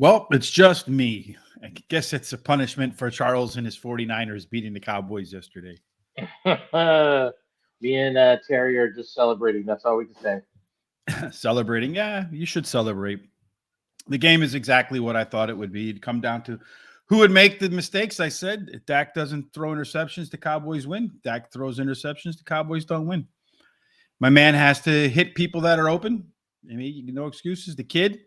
Well, it's just me. I guess it's a punishment for Charles and his 49ers beating the Cowboys yesterday. Me and Terry are just celebrating. That's all we can say. Celebrating. Yeah, you should celebrate. The game is exactly what I thought it would be. It'd come down to who would make the mistakes. I said if Dak doesn't throw interceptions, the Cowboys win. Dak throws interceptions, the Cowboys don't win. My man has to hit people that are open. I mean, no excuses. The kid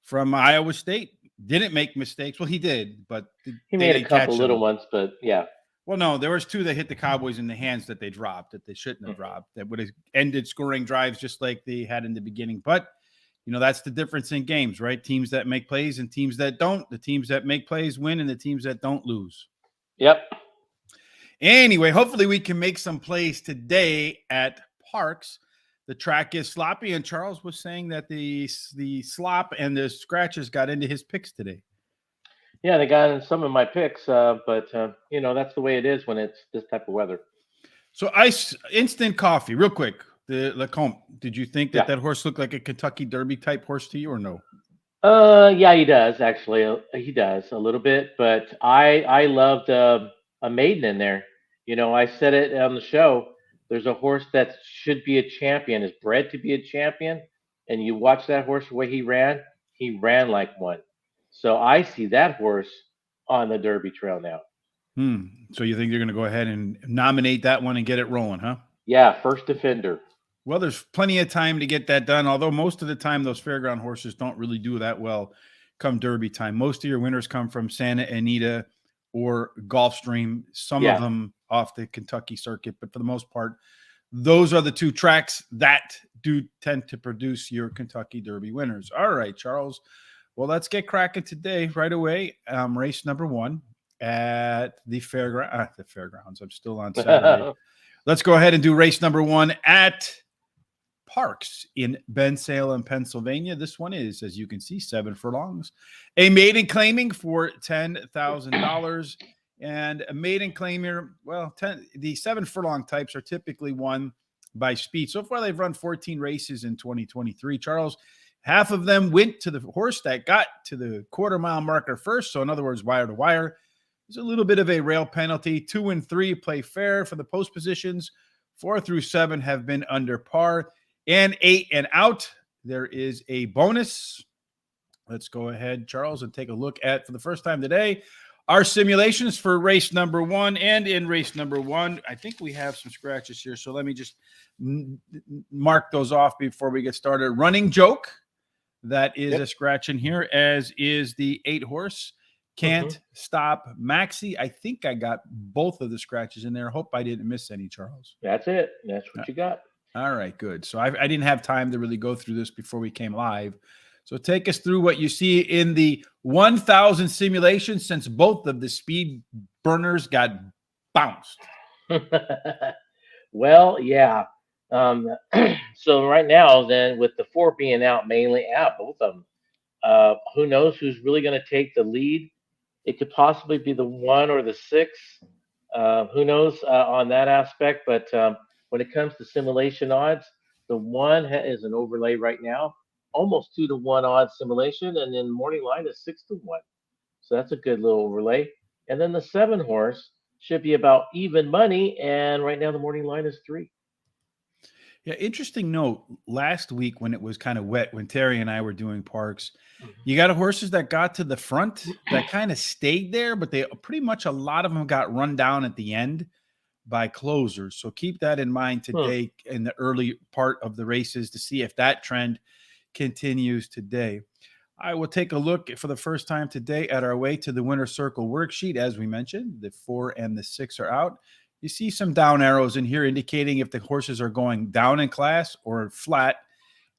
from Iowa State didn't make mistakes. Well, he did, but He they made a didn't couple catch little him. ones, but yeah. Well, no, there was two that hit the Cowboys in the hands that they dropped that they shouldn't have dropped. That would have ended scoring drives just like they had in the beginning. But that's the difference in games, right? Teams that make plays and teams that don't. The teams that make plays win, and the teams that don't lose. Yep. Anyway, hopefully we can make some plays today at Parx. The track is sloppy, and Charles was saying that the slop and the scratches got into his picks today. Yeah, they got in some of my picks, but that's the way it is when it's this type of weather. So instant coffee, real quick. The Lecomte, did you think that horse looked like a Kentucky Derby type horse to you or no? Yeah, he does actually. He does a little bit, but I loved a maiden in there. I said it on the show. There's a horse that should be a champion, is bred to be a champion, and you watch that horse the way he ran like one. So I see that horse on the Derby Trail now. So you think you're going to go ahead and nominate that one and get it rolling, huh? Yeah, first defender. Well, there's plenty of time to get that done, although most of the time those fairground horses don't really do that well come Derby time. Most of your winners come from Santa Anita or Gulfstream, some of them off the Kentucky circuit, but for the most part, those are the two tracks that do tend to produce your Kentucky Derby winners. All right, Charles. Well, let's get cracking today right away. Race number 1 at the fairgrounds. I'm still on Saturday. Let's go ahead and do race number 1 at Parx in Bensalem, Pennsylvania. This one is, as you can see, 7 furlongs. A maiden claiming for $10,000. And a maiden claimer, well, the 7 furlong types are typically won by speed. So far, they've run 14 races in 2023. Charles, half of them went to the horse that got to the quarter-mile marker first. So in other words, wire to wire. There's a little bit of a rail penalty. 2 and 3 play fair for the post positions. 4 through 7 have been under par. And 8 and out, there is a bonus. Let's go ahead, Charles, and take a look at, for the first time today, our simulations for race number 1. And in race number 1, I think we have some scratches here. So let me just mark those off before we get started. Running Joke, that is a scratch in here, as is the 8 horse. Can't Stop Maxi. I think I got both of the scratches in there. Hope I didn't miss any, Charles. That's it. That's what you got. All right, good. So I didn't have time to really go through this before we came live. So take us through what you see in the 1,000 simulations since both of the speed burners got bounced. Well, yeah. So right now, then, with the 4 being out, mainly out, both of them, who knows who's really going to take the lead? It could possibly be the 1 or the 6. Who knows on that aspect? But when it comes to simulation odds, the 1 is an overlay right now, almost 2-to-1 odds simulation, and then morning line is 6-to-1. So that's a good little overlay. And then the 7 horse should be about even money, and right now the morning line is 3. Yeah, interesting note. Last week when it was kind of wet, when Terry and I were doing Parx, you got horses that got to the front that kind of stayed there, but they pretty much a lot of them got run down at the end by closers. So keep that in mind today in the early part of the races to see if that trend continues today. I will take a look for the first time today at our way to the winner circle worksheet. As we mentioned, the 4 and the 6 are out. You see some down arrows in here indicating if the horses are going down in class or flat.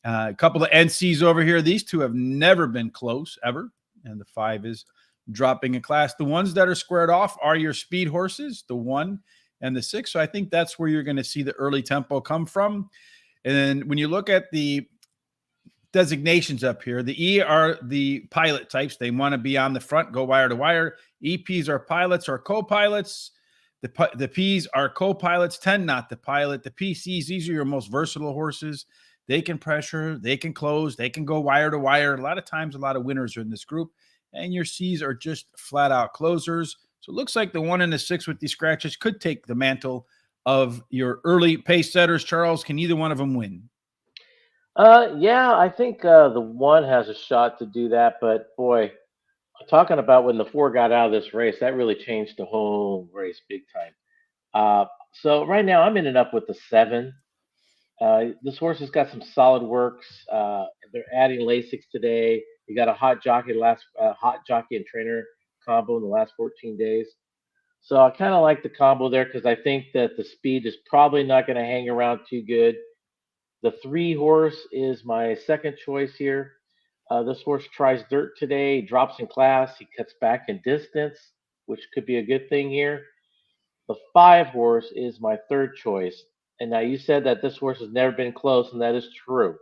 A couple of NCs over here. These two have never been close ever. And the 5 is dropping in class. The ones that are squared off are your speed horses, the 1 and the 6. So I think that's where you're going to see the early tempo come from. And then when you look at the designations up here, the E are the pilot types. They want to be on the front, go wire to wire. EPs are pilots or co-pilots. The Ps are co-pilots, 10 not the pilot. The PCs, these are your most versatile horses. They can pressure, they can close, they can go wire to wire. A lot of times, a lot of winners are in this group. and your C's are just flat out closers. So it looks like the 1 and the 6 with these scratches could take the mantle of your early pace setters. Charles, can either one of them win? Yeah, I think the 1 has a shot to do that, but boy, talking about when the 4 got out of this race, that really changed the whole race big time. So right now I'm ending up with the 7. This horse has got some solid works. They're adding Lasix today. You got a hot jockey and trainer combo in the last 14 days. So I kind of like the combo there because I think that the speed is probably not going to hang around too good. The 3 horse is my second choice here. This horse tries dirt today, drops in class, he cuts back in distance, which could be a good thing here. The 5 horse is my third choice. And now you said that this horse has never been close, and that is true.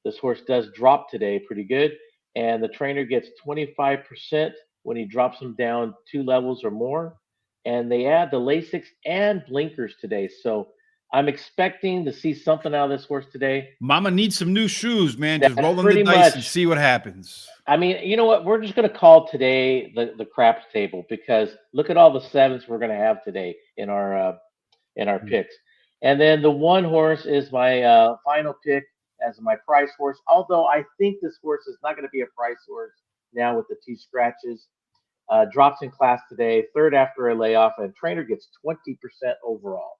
This horse does drop today pretty good, and the trainer gets 25% when he drops him down 2 levels or more. And they add the Lasix and blinkers today. So I'm expecting to see something out of this horse today. Mama needs some new shoes, man. That's just rolling pretty the dice much and see what happens. I mean, you know what? We're just going to call today the craps table because look at all the 7s we're going to have today in our picks. And then the 1 horse is my final pick as my price horse. Although I think this horse is not going to be a price horse now with the 2 scratches. Drops in class today, third after a layoff, and trainer gets 20% overall.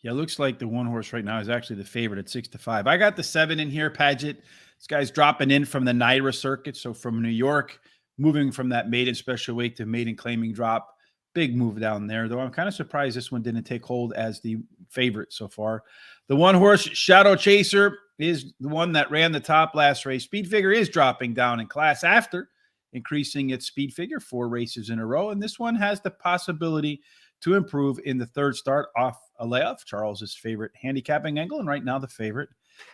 Yeah, it looks like the 1 horse right now is actually the favorite at 6-5. I got the 7 in here, Paget. This guy's dropping in from the NYRA circuit. So from New York, moving from that maiden special weight to maiden claiming drop. Big move down there, though I'm kind of surprised this one didn't take hold as the favorite so far. The 1 horse, Shadow Chaser, is the one that ran the top last race. Speed figure is dropping down in class after increasing its speed figure 4 races in a row. And this one has the possibility to improve in the third start off a layoff. Charles's favorite handicapping angle, and right now the favorite.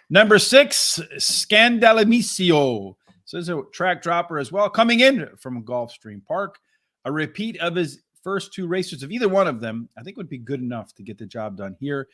Number 6, Scandalimicio. So this is a track dropper as well, coming in from Gulfstream Park. A repeat of his first 2 races of either one of them, I think would be good enough to get the job done here.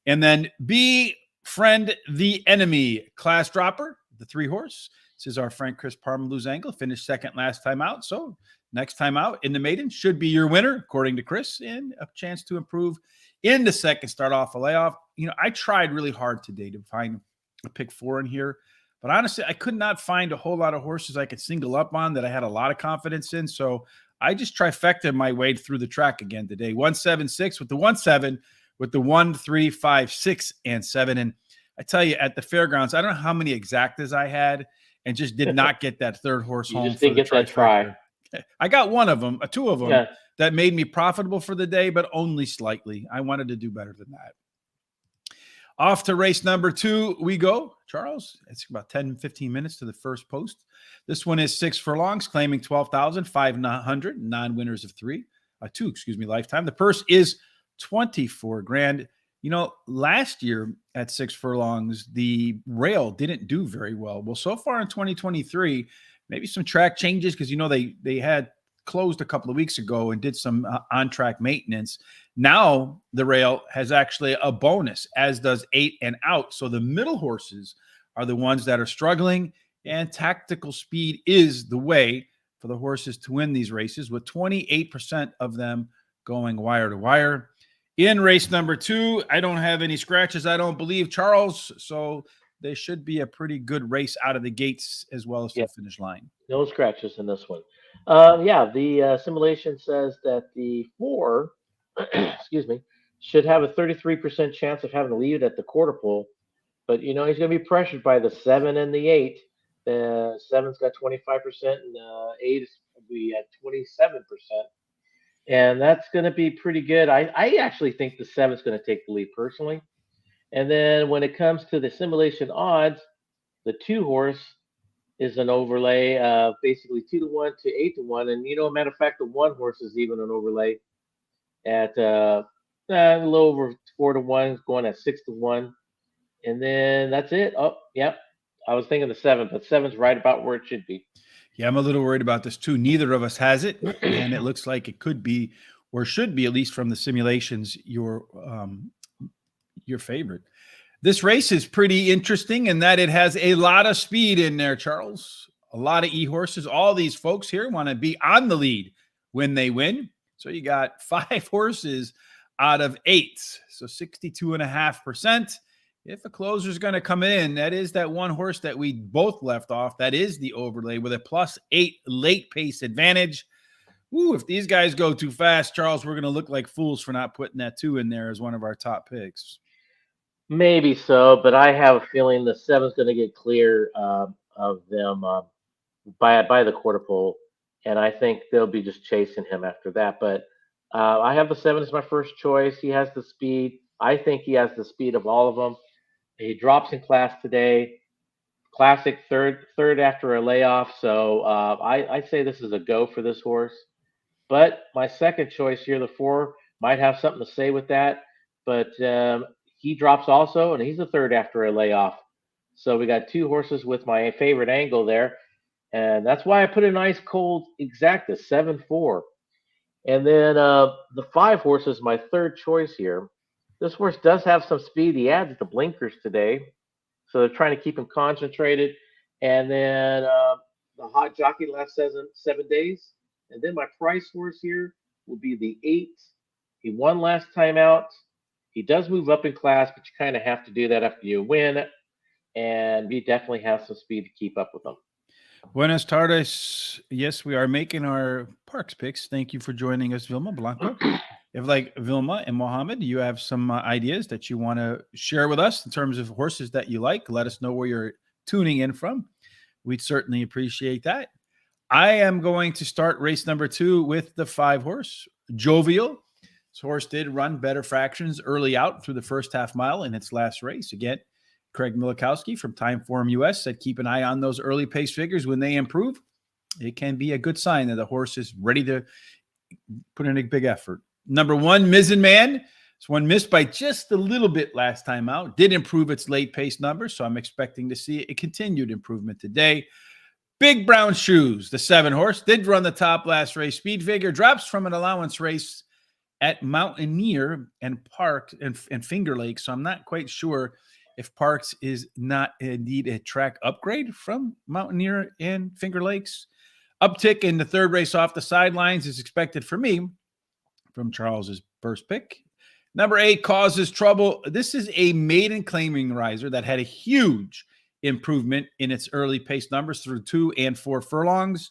And then Befriend the Enemy, class dropper, the 3 horse. This is our friend Chris Parmalou's angle, finished second last time out. So next time out in the maiden should be your winner, according to Chris, and a chance to improve in the second start off a layoff. You know, I tried really hard today to find a pick 4 in here, but honestly, I could not find a whole lot of horses I could single up on that I had a lot of confidence in. So I just trifecta my way through the track again today. 1, 7, 6 with the 1, 7 with the 1, 3, 5, 6, and 7. And I tell you, at the fairgrounds, I don't know how many exactas I had and just did not get that 3rd horse home. Just didn't get that try. I got 1 of them, 2 of them that made me profitable for the day, but only slightly. I wanted to do better than that. Off to race number 2 we go. Charles, it's about 10, 15 minutes to the first post. This one is 6 furlongs, claiming 12,500, non-winners of 2, lifetime. The purse is 24 grand. You know, last year at 6 furlongs, the rail didn't do very well. Well, so far in 2023, maybe some track changes because, you know, they had closed a couple of weeks ago and did some on-track maintenance. Now the rail has actually a bonus, as does 8 and out. So the middle horses are the ones that are struggling, and tactical speed is the way for the horses to win these races, with 28% of them going wire to wire. In race number 2, I don't have any scratches, I don't believe, Charles. So they should be a pretty good race out of the gates as well as to the finish line. No scratches in this one. The simulation says that the 4, should have a 33% chance of having to lead at the quarter pole. But, you know, he's going to be pressured by the 7 and the 8. The 7's got 25%, and 8 is going to be at 27%. And that's going to be pretty good. I actually think the 7's going to take the lead personally. And then when it comes to the simulation odds, the 2 horse is an overlay, basically 2-1 to 8-1. And, you know, matter of fact, the 1 horse is even an overlay at a little over 4-1, going at 6-1. And then that's it. Oh, yep. I was thinking the 7, but 7's right about where it should be. Yeah, I'm a little worried about this too. Neither of us has it, and it looks like it could be, or should be, at least from the simulations, your favorite. This race is pretty interesting in that it has a lot of speed in there, Charles. A lot of E-horses. All these folks here want to be on the lead when they win. So you got 5 horses out of 8. So 62.5%. If a closer is going to come in, that is that one horse that we both left off. That is the overlay with a +8 late pace advantage. Ooh, if these guys go too fast, Charles, we're going to look like fools for not putting that 2 in there as one of our top picks. Maybe so, but I have a feeling the 7's going to get clear of them by the quarter pole, and I think they'll be just chasing him after that. But I have the 7 as my first choice. He has the speed. I think he has the speed of all of them. He drops in class today. Classic third after a layoff. So I say this is a go for this horse. But my second choice here, the 4, might have something to say with that. But he drops also, and he's a third after a layoff. So we got 2 horses with my favorite angle there. And that's why I put a nice cold exacta 7-4. And then the 5 horse is my third choice here. This horse does have some speed. He adds the blinkers today, so they're trying to keep him concentrated. And then the hot jockey last 7 days. And then my price horse here will be the 8. He won last time out. He does move up in class, but you kind of have to do that after you win. And he definitely has some speed to keep up with them. Buenas tardes. Yes, we are making our Parx picks. Thank you for joining us, Vilma Blanco. If like Vilma and Mohammed, you have some ideas that you want to share with us in terms of horses that you like, let us know where you're tuning in from. We'd certainly appreciate that. I am going to start race number 2 with the 5 horse, Jovial. This horse did run better fractions early out through the first half mile in its last race. Again, Craig Milikowski from Timeform US said keep an eye on those early pace figures. When they improve, it can be a good sign that the horse is ready to put in a big effort. Number 1, Mizzen Man. This one missed by just a little bit last time out. Did improve its late pace numbers, so I'm expecting to see a continued improvement today. Big Brown Shoes, the 7 horse, did run the top last race. Speed figure drops from an allowance race at Mountaineer and Parx and Finger Lakes, so I'm not quite sure if Parx is not indeed a track upgrade from Mountaineer and Finger Lakes. Uptick in the third race off the sidelines is expected for me from Charles's first pick. Number 8, Causes Trouble. This is a maiden claiming riser that had a huge improvement in its early pace numbers through 2 and 4 furlongs.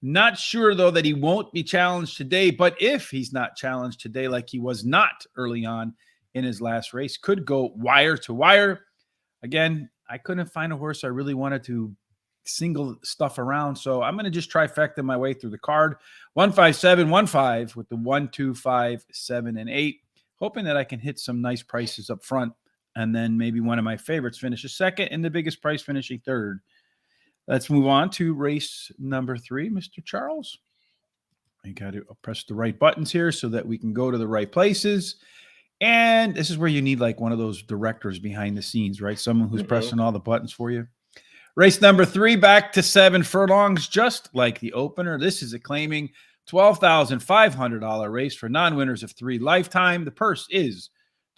Not sure, though, that he won't be challenged today, but if he's not challenged today like he was not early on in his last race, could go wire to wire. Again, I couldn't find a horse I really wanted to single stuff around, so I'm going to just trifecta my way through the card. 1, 5, 7, 1, 5 with the 1, 2, 5, 7, and 8, hoping that I can hit some nice prices up front, and then maybe one of my favorites finishes second and the biggest price finishing third. Let's move on to race number 3, Mr. Charles. I got to press the right buttons here so that we can go to the right places. And this is where you need like one of those directors behind the scenes, right? Someone who's pressing all the buttons for you. Race number 3, back to 7 furlongs, just like the opener. This is a claiming $12,500 race for non-winners of 3 lifetime. The purse is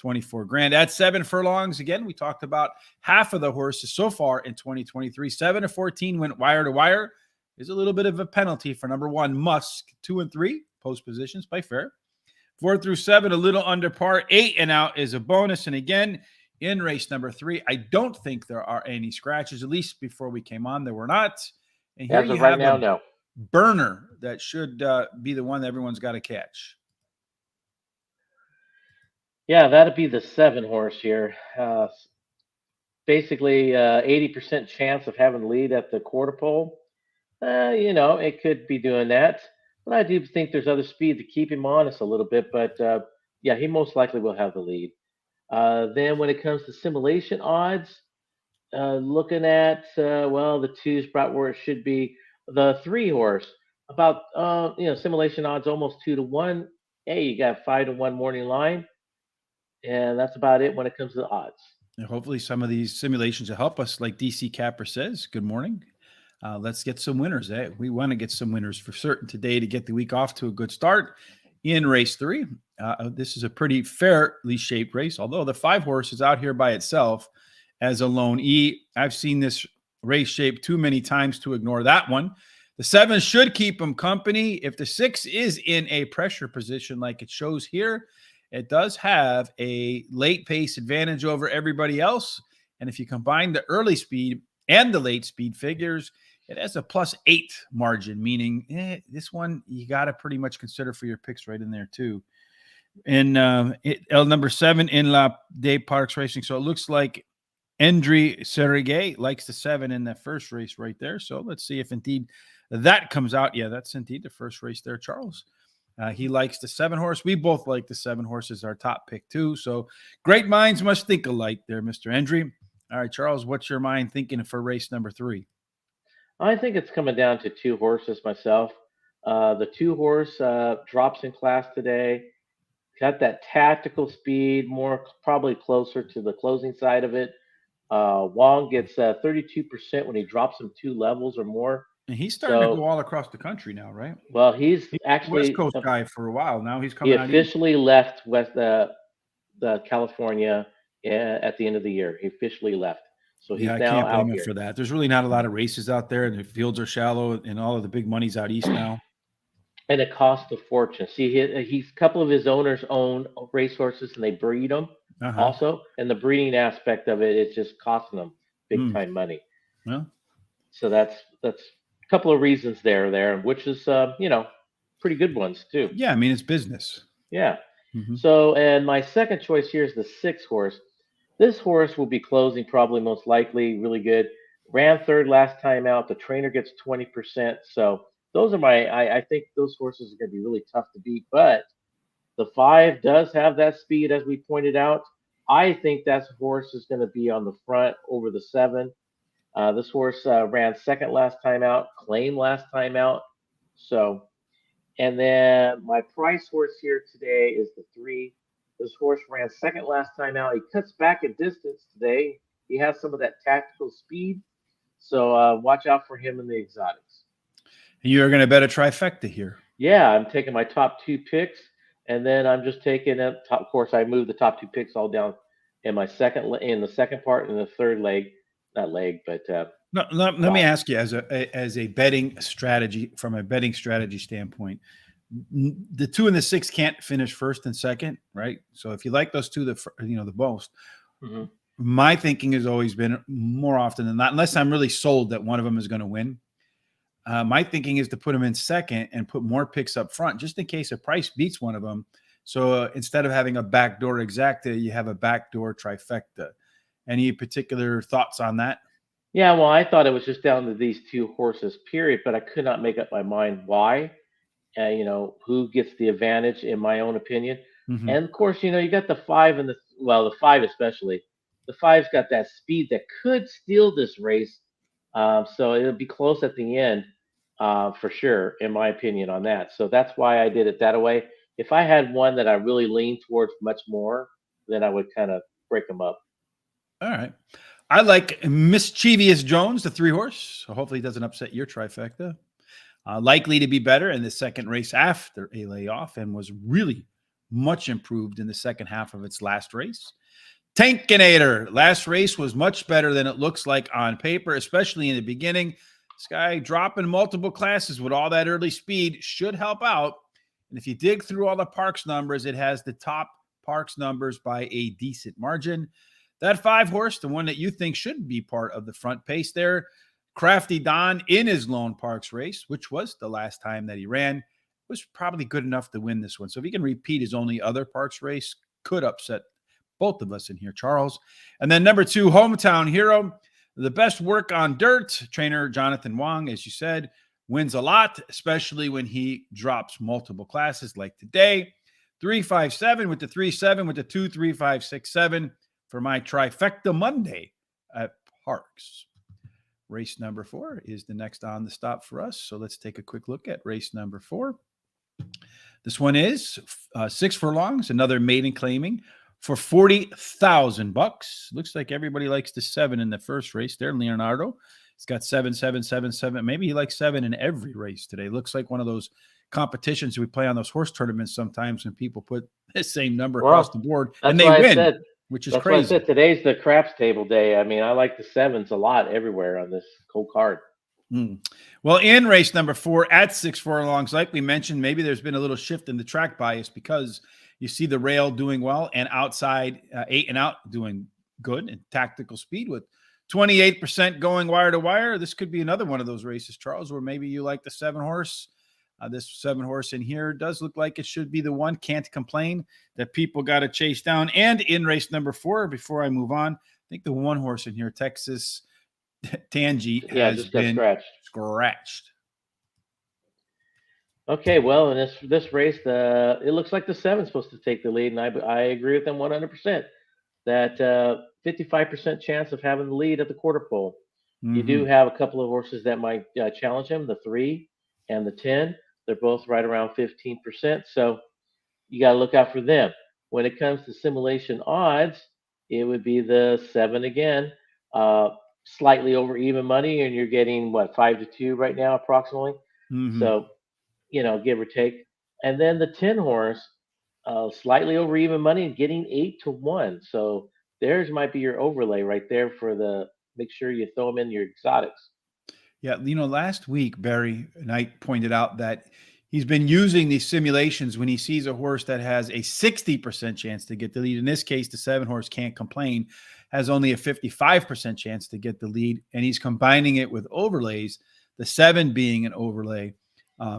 $24,000 at 7 furlongs. Again, we talked about half of the horses so far in 2023. 7 of 14 went wire to wire. There's a little bit of a penalty for number 1, Musk. 2 and 3 post positions by fair. 4 through 7, a little under par. 8 and out is a bonus. And again, in race number 3, I don't think there are any scratches. At least before we came on, there were not. And here you have a burner that should be the one that everyone's got to catch. Yeah, that'd be the 7 horse here. Basically, 80% chance of having the lead at the quarter pole. It could be doing that. But I do think there's other speed to keep him honest a little bit. But, yeah, he most likely will have the lead. Then when it comes to simulation odds, looking at, the 2's about where it should be. The 3 horse, about, simulation odds almost 2 to 1. Hey, you got 5 to 1 morning line. And that's about it when it comes to the odds. And hopefully some of these simulations will help us, like DC Capper says. Good morning. Let's get some winners. We want to get some winners for certain today to get the week off to a good start in race 3. This is a pretty fairly shaped race, although the 5 horse is out here by itself as a lone E. I've seen this race shape too many times to ignore that one. The 7 should keep him company. If the 6 is in a pressure position like it shows here, it does have a late pace advantage over everybody else. And if you combine the early speed and the late speed figures, it has a +8 margin, meaning this one you got to pretty much consider for your picks right in there too. And number 7 in La de Parx Racing. So it looks like Endry Serigay likes the 7 in that first race right there. So let's see if indeed that comes out. Yeah, that's indeed the first race there, Charles. He likes the 7 horse. We both like the 7 horse as our top pick too. So great minds must think alike there, Mr. Endry. All right, Charles, what's your mind thinking for race number 3? I think it's coming down to 2 horses myself. The 2 horse drops in class today. Got that tactical speed, more probably closer to the closing side of it. Wong gets 32% when he drops them 2 levels or more. And he's starting to go all across the country now, right? Well, he's He's a actually West Coast guy for a while now. He's he coming out east. officially left the California at the end of the year. He officially left, so he's Yeah, I now can't out blame him here. for that. There's really not a lot of races out there, and the fields are shallow, and all of the big money's out east now. And it costs a fortune. See, he's a couple of his owners own racehorses, and they breed them also. And the breeding aspect of it is just costing them big time money. Well, so that's a couple of reasons there, which is pretty good ones too. Yeah, I mean it's business. Yeah. So, and my second choice here is the 6 horse. This horse will be closing probably most likely really good. Ran 3rd last time out. The trainer gets 20%. So those are I think those horses are going to be really tough to beat. But the 5 does have that speed, as we pointed out. I think that horse is going to be on the front over the 7. This horse ran 2nd last time out, claimed last time out. So, and then my price horse here today is the 3. This horse ran 2nd last time out. He cuts back in distance today. He has some of that tactical speed. So watch out for him in the exotics. You're going to bet a trifecta here. Yeah, I'm taking my top 2 picks, and then I'm just taking a top. Of course, I moved the top 2 picks all down in my in the second part and the 3rd leg. Not leg, but no, let me ask you, as a betting strategy, from a betting strategy standpoint, the 2 and the 6 can't finish 1st and 2nd, right? So if you like those 2, the most, my thinking has always been, more often than not, unless I'm really sold that one of them is going to win, my thinking is to put them in 2nd and put more picks up front, just in case a price beats one of them. So instead of having a backdoor exacta, you have a backdoor trifecta. Any particular thoughts on that? Yeah, well, I thought it was just down to these 2 horses, period, but I could not make up my mind why. Who gets the advantage, in my own opinion. And of course, you got the 5 and the 5 especially. The 5's got that speed that could steal this race. So it'll be close at the end, for sure, in my opinion on that. So that's why I did it that way. If I had one that I really leaned towards much more, then I would kind of break them up. All right. I like Mischievous Jones, the 3 horse. So hopefully he doesn't upset your trifecta. Likely to be better in the 2nd race after a layoff, and was really much improved in the second half of its last race. Tankinator, last race was much better than it looks like on paper, especially in the beginning. This guy dropping multiple classes with all that early speed should help out. And if you dig through all the Parx numbers, it has the top Parx numbers by a decent margin. That 5 horse, the one that you think should be part of the front pace there, Crafty Don, in his lone Parx race, which was the last time that he ran, was probably good enough to win this one. So if he can repeat his only other Parx race, could upset both of us in here, Charles. And then number 2, Hometown Hero, the best work on dirt. Trainer Jonathan Wong, as you said, wins a lot, especially when he drops multiple classes like today. 3-5-7 with the 3-7 with the 2-3-5-6-7 for my trifecta Monday at Parx. Race number 4 is the next on the stop for us. So let's take a quick look at race number 4. This one is 6 furlongs, another maiden claiming for $40,000. Looks like everybody likes the 7 in the first race there. Leonardo, it's got 7, 7, 7, 7. Maybe he likes 7 in every race today. Looks like one of those competitions we play on those horse tournaments sometimes when people put the same number across the board and they win. which is That's why I crazy. said today's the craps table day. I mean, I like the sevens a lot everywhere on this cold card. Mm. Well, in race number 4 at 6 furlongs, like we mentioned, maybe there's been a little shift in the track bias because you see the rail doing well and outside 8 and out doing good and tactical speed with 28% going wire to wire. This could be another one of those races, Charles, where maybe you like the 7 horse. This 7 horse in here does look like it should be the one. Can't complain that people got to chase down. And in race number 4, before I move on, I think the 1 horse in here, Texas Tangi, Yeah, has just got been scratched. scratched. Okay, well, in this race, it looks like the seven's supposed to take the lead, and I agree with them 100%. That 55% chance of having the lead at the quarter pole. You do have a couple of horses that might challenge him, the 3 and the 10. They're both right around 15%, so you got to look out for them. When it comes to simulation odds, it would be the 7 again, uh, slightly over even money, and you're getting what 5-2 right now, approximately. So give or take. And then the 10 horse, slightly over even money and getting 8-1. So theirs might be your overlay right there for the make sure you throw them in your exotics. Yeah, last week Barry Knight pointed out that he's been using these simulations when he sees a horse that has a 60% chance to get the lead. In this case, the 7 horse Can't Complain has only a 55% chance to get the lead, and he's combining it with overlays. The 7 being an overlay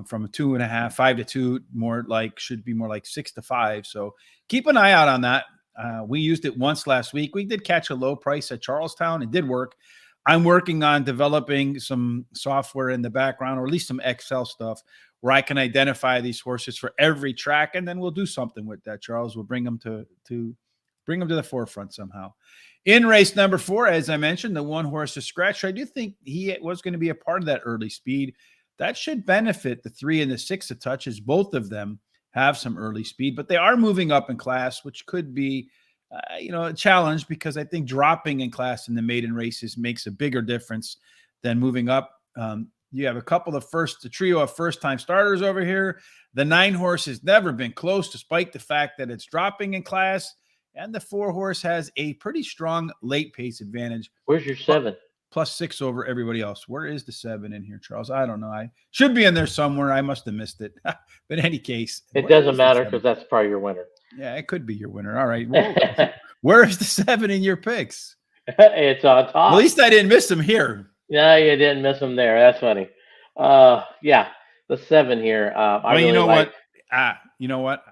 from a 2.5, 5-2, should be more like 6-5. So keep an eye out on that. We used it once last week. We did catch a low price at Charlestown. It did work. I'm working on developing some software in the background, or at least some Excel stuff, where I can identify these horses for every track, and then we'll do something with that. Charles, we'll bring them to the forefront somehow. In race number 4, as I mentioned, the 1 horse is scratched. I do think he was going to be a part of that early speed. That should benefit the 3 and the 6 a touch, as both of them have some early speed, but they are moving up in class, which could be a challenge, because I think dropping in class in the maiden races makes a bigger difference than moving up. You have a trio of first-time starters over here. The 9 horse has never been close, despite the fact that it's dropping in class. And the 4 horse has a pretty strong late pace advantage. Where's your 7? +6 over everybody else. Where is the 7 in here, Charles? I don't know. I should be in there somewhere. I must have missed it. But in any case, it doesn't matter because that's probably your winner. Yeah, it could be your winner. All right. Well, where is the 7 in your picks? It's on top. Well, at least I didn't miss him here. No, you didn't miss him there. That's funny. Yeah, the 7 here. You know what? You know what?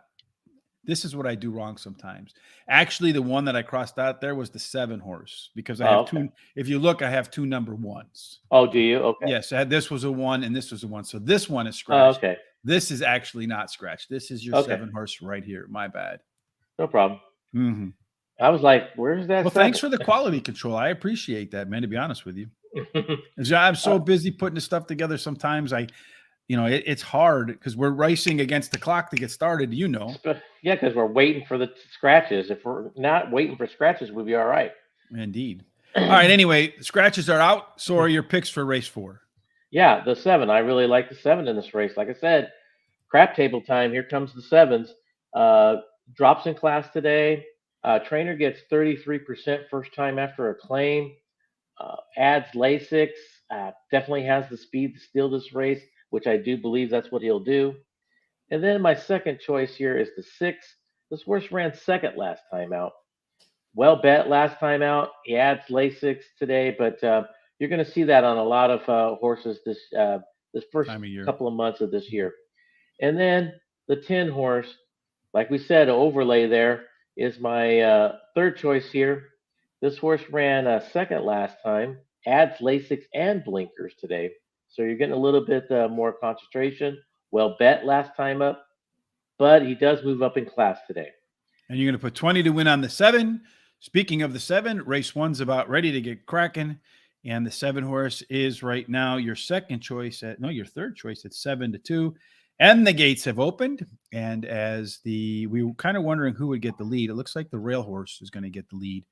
This is what I do wrong sometimes. Actually, the one that I crossed out there was the 7 horse, because I have 2. If you look, I have 2 number 1s. Oh, do you? Okay. Yes, this was a 1 and this was a 1. So this one is scratched. Okay. This is actually not scratched. This is your 7 horse right here. My bad. No problem. I was like, where's that? Well, thanks for the quality control. I appreciate that, man, to be honest with you. I'm so busy putting the stuff together. Sometimes it's hard because we're racing against the clock to get started, Yeah, because we're waiting for the scratches. If we're not waiting for scratches, we'll be all right. Indeed. All right. Anyway, scratches are out. So are your picks for race 4? Yeah, the 7. I really like the 7 in this race. Like I said, crap table time. Here comes the 7s. Drops in class today. Trainer gets 33% first time after a claim. Adds Lasix. Definitely has the speed to steal this race, which I do believe that's what he'll do. And then my second choice here is the 6. This horse ran second last time out. Well bet last time out. He adds Lasix today, but you're going to see that on a lot of horses this first couple of months of this year. And then the 10 horse, like we said, overlay there is my third choice here. This horse ran second last time, adds Lasix and blinkers today. So you're getting a little bit more concentration. Well bet last time up, but he does move up in class today. And you're going to put 20 to win on the 7. Speaking of the 7, race 1's about ready to get cracking. And the 7 horse is right now your third choice at 7-2. And the gates have opened. And we were kind of wondering who would get the lead. It looks like the rail horse is going to get the lead,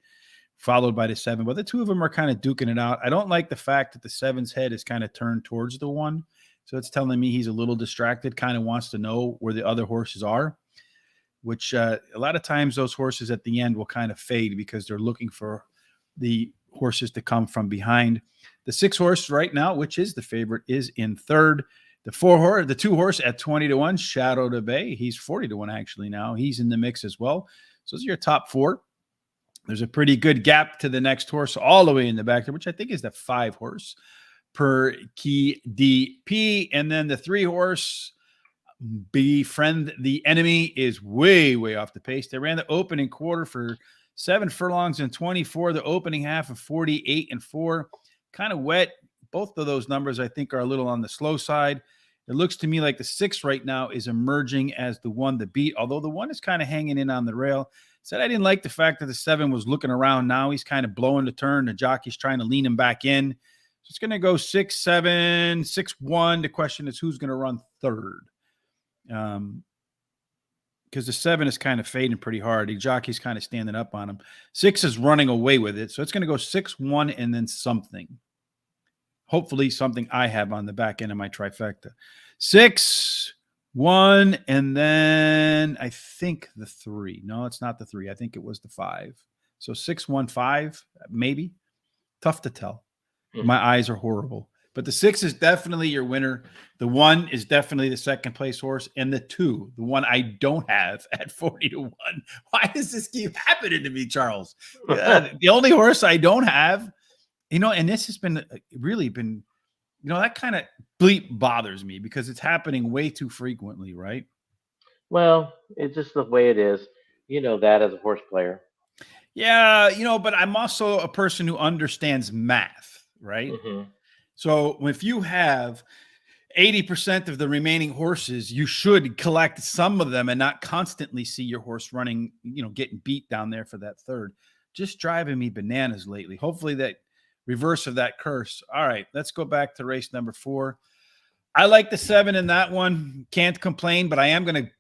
followed by the 7. But the 2 of them are kind of duking it out. I don't like the fact that the 7's head is kind of turned towards the 1. So it's telling me he's a little distracted, kind of wants to know where the other horses are. which a lot of times those horses at the end will kind of fade because they're looking for the horses to come from behind. The 6 horse right now, which is the favorite, is in third. The 2 horse at 20-1, Shadow to Bay. He's 40-1 actually now. He's in the mix as well. So those are your top 4. There's a pretty good gap to the next horse all the way in the back there, which I think is the 5 horse, Per Key DP. And then the 3 horse, Befriend the Enemy, is way, way off the pace. They ran the opening quarter for 7 furlongs and 24, the opening half of 48-4. Kind of wet. Both of those numbers, I think, are a little on the slow side. It looks to me like the 6 right now is emerging as the one to beat, although the 1 is kind of hanging in on the rail. Said I didn't like the fact that the 7 was looking around now. He's kind of blowing the turn. The jockey's trying to lean him back in. So it's going to go 6-7, 6-1. The question is who's going to run third? Because the 7 is kind of fading pretty hard. The jockey's kind of standing up on him. 6 is running away with it. So it's going to go 6-1 and then something. Hopefully something I have on the back end of my trifecta. 6-1, and then I think the 3. No, it's not the 3. I think it was the 5. So 6-1-5, maybe. Tough to tell. My eyes are horrible. But the 6 is definitely your winner. The 1 is definitely the second place horse. And the 2, the one I don't have at 40-1. Why does this keep happening to me, Charles? The only horse I don't have, and this has been really been, that kind of bleep bothers me because it's happening way too frequently, right? Well, it's just the way it is. You know that as a horse player. Yeah, but I'm also a person who understands math, right? Mm-hmm. So if you have 80% of the remaining horses, you should collect some of them and not constantly see your horse running, getting beat down there for that third. Just driving me bananas lately. Hopefully that reverse of that curse. All right, let's go back to race number 4. I like the 7 in that one. Can't complain, but I am going to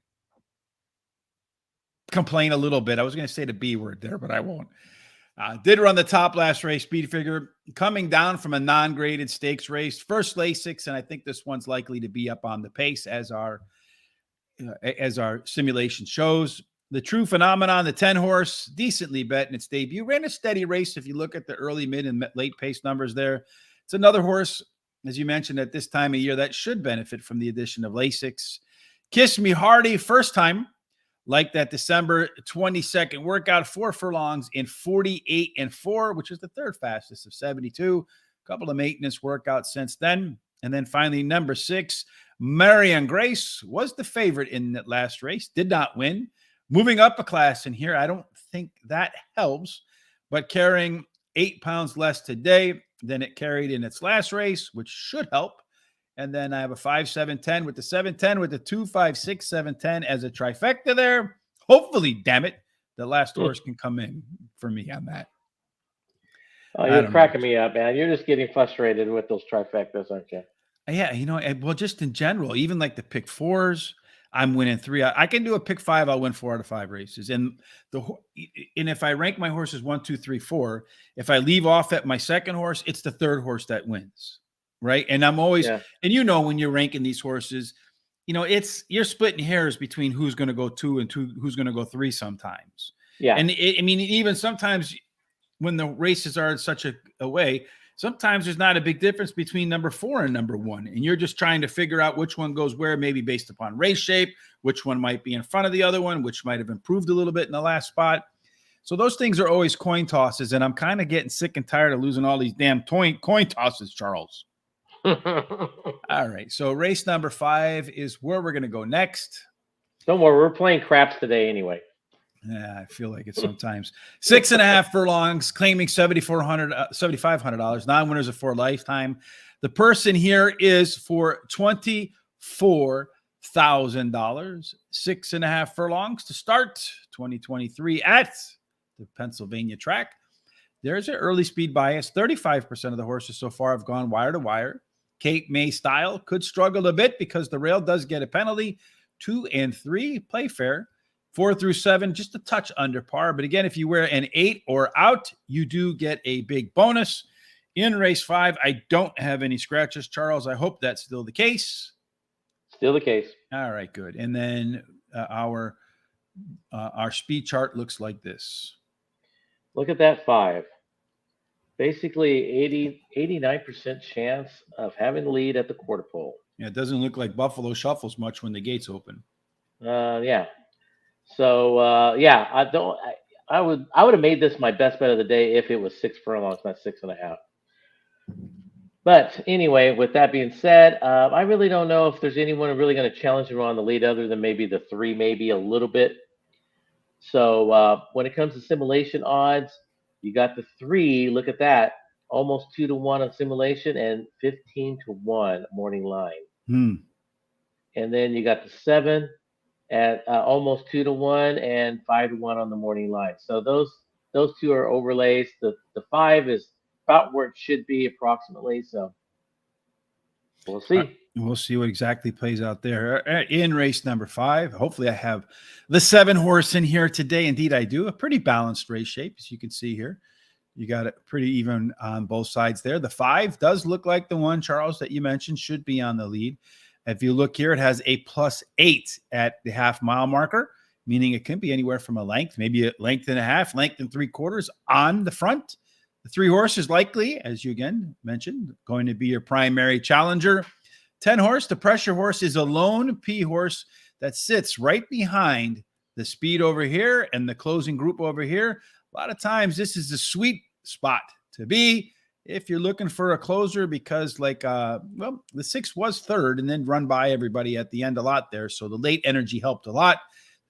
complain a little bit. I was going to say the B word there, but I won't. Did run the top last race, speed figure, coming down from a non-graded stakes race. First Lasix, and I think this one's likely to be up on the pace as our simulation shows. The True Phenomenon, the 10 horse, decently bet in its debut. Ran a steady race if you look at the early, mid, and late pace numbers there. It's another horse, as you mentioned, at this time of year that should benefit from the addition of Lasix. Kiss Me Hardy, first time. Like that December 22nd workout, 4 furlongs in 48-4, which is the third fastest of 72. A couple of maintenance workouts since then. And then finally, number 6, Marianne Grace was the favorite in that last race, did not win. Moving up a class in here, I don't think that helps, but carrying 8 pounds less today than it carried in its last race, which should help. And then I have a 5-7-10 with the 7-10 with the 2-5-6-7-10 as a trifecta there. Hopefully, damn it, the last horse can come in for me on that. Oh, you're cracking me up, man. You're just getting frustrated with those trifectas, aren't you? Yeah, well, just in general, even like the pick 4s, I'm winning 3. I can do a pick 5. I'll win 4 out of 5 races. And if I rank my horses 1, 2, 3, 4, if I leave off at my second horse, it's the third horse that wins. Right. And I'm always, and when you're ranking these horses, you're splitting hairs between who's going to go 2 and who's going to go 3 sometimes. Yeah. And even sometimes when the races are in such a way, sometimes there's not a big difference between number 4 and number 1. And you're just trying to figure out which one goes where, maybe based upon race shape, which one might be in front of the other one, which might have improved a little bit in the last spot. So those things are always coin tosses. And I'm kind of getting sick and tired of losing all these damn coin tosses, Charles. All right. So race number 5 is where we're going to go next. Don't worry. We're playing craps today anyway. Yeah, I feel like it sometimes. 6.5 furlongs, claiming $7,500. 9 winners of 4 lifetime. The person here is for $24,000. 6.5 furlongs to start 2023 at the Pennsylvania track. There's an early speed bias. 35% of the horses so far have gone wire to wire. Cape May style could struggle a bit because the rail does get a penalty. 2 and 3 play fair. 4 through 7 just a touch under par. But again, if you wear an 8 or out, you do get a big bonus. In race 5, I don't have any scratches, Charles. I hope that's still the case. Still the case. All right, good. And then our Our speed chart looks like this. Look at that 5. Basically 89% chance of having the lead at the quarter pole. Yeah, it doesn't look like Buffalo shuffles much when the gates open. Yeah. So yeah, I would have made this my best bet of the day if it was 6 furlongs, not 6.5. But anyway, with that being said, I really don't know if there's anyone really going to challenge him on the lead other than maybe the 3, maybe a little bit. So when it comes to simulation odds, you got the 3. Look at that, almost 2-1 on simulation and 15-1 morning line. And then you got the 7 at almost 2-1 and 5-1 on the morning line. So those 2 are overlays. The 5 is about where it should be approximately. So we'll see. We'll see what exactly plays out there in race number 5. Hopefully I have the 7 horse in here today. Indeed, I do. A pretty balanced race shape, as you can see here. You got it pretty even on both sides there. The 5 does look like the one, Charles, that you mentioned should be on the lead. If you look here, it has a +8 at the half-mile marker, meaning it can be anywhere from a length, maybe a length and a half, length and 3/4 on the front. The 3 horses likely, as you again mentioned, going to be your primary challenger. 10 horse, the pressure horse, is a lone P horse that sits right behind the speed over here and the closing group over here. A lot of times this is the sweet spot to be if you're looking for a closer because the 6 was third and then run by everybody at the end a lot there. So the late energy helped a lot.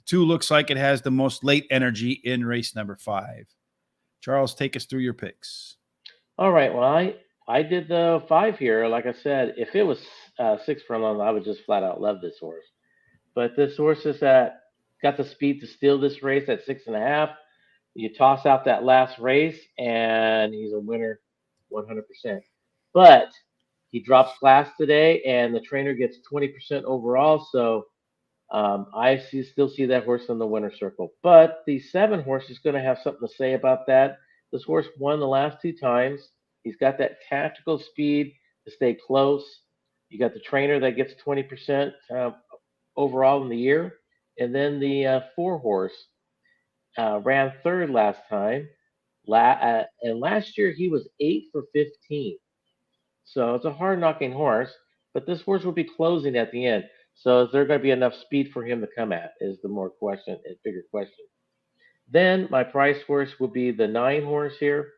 2 looks like it has the most late energy in race number 5. Charles, take us through your picks. All right. Well, I did the 5 here. Like I said, if it was 6 furlongs, I would just flat out love this horse. But this horse is got the speed to steal this race at 6.5. You toss out that last race, and he's a winner 100%. But he drops class today, and the trainer gets 20% overall. So I still see that horse in the winner circle. But the 7 horse is going to have something to say about that. This horse won the last 2 times. He's got that tactical speed to stay close. You got the trainer that gets 20% overall in the year. And then the 4 horse ran third last time. And last year he was 8 for 15. So it's a hard knocking horse, but this horse will be closing at the end. So is there going to be enough speed for him to come at is the bigger question. Then my price horse would be the 9 horse here.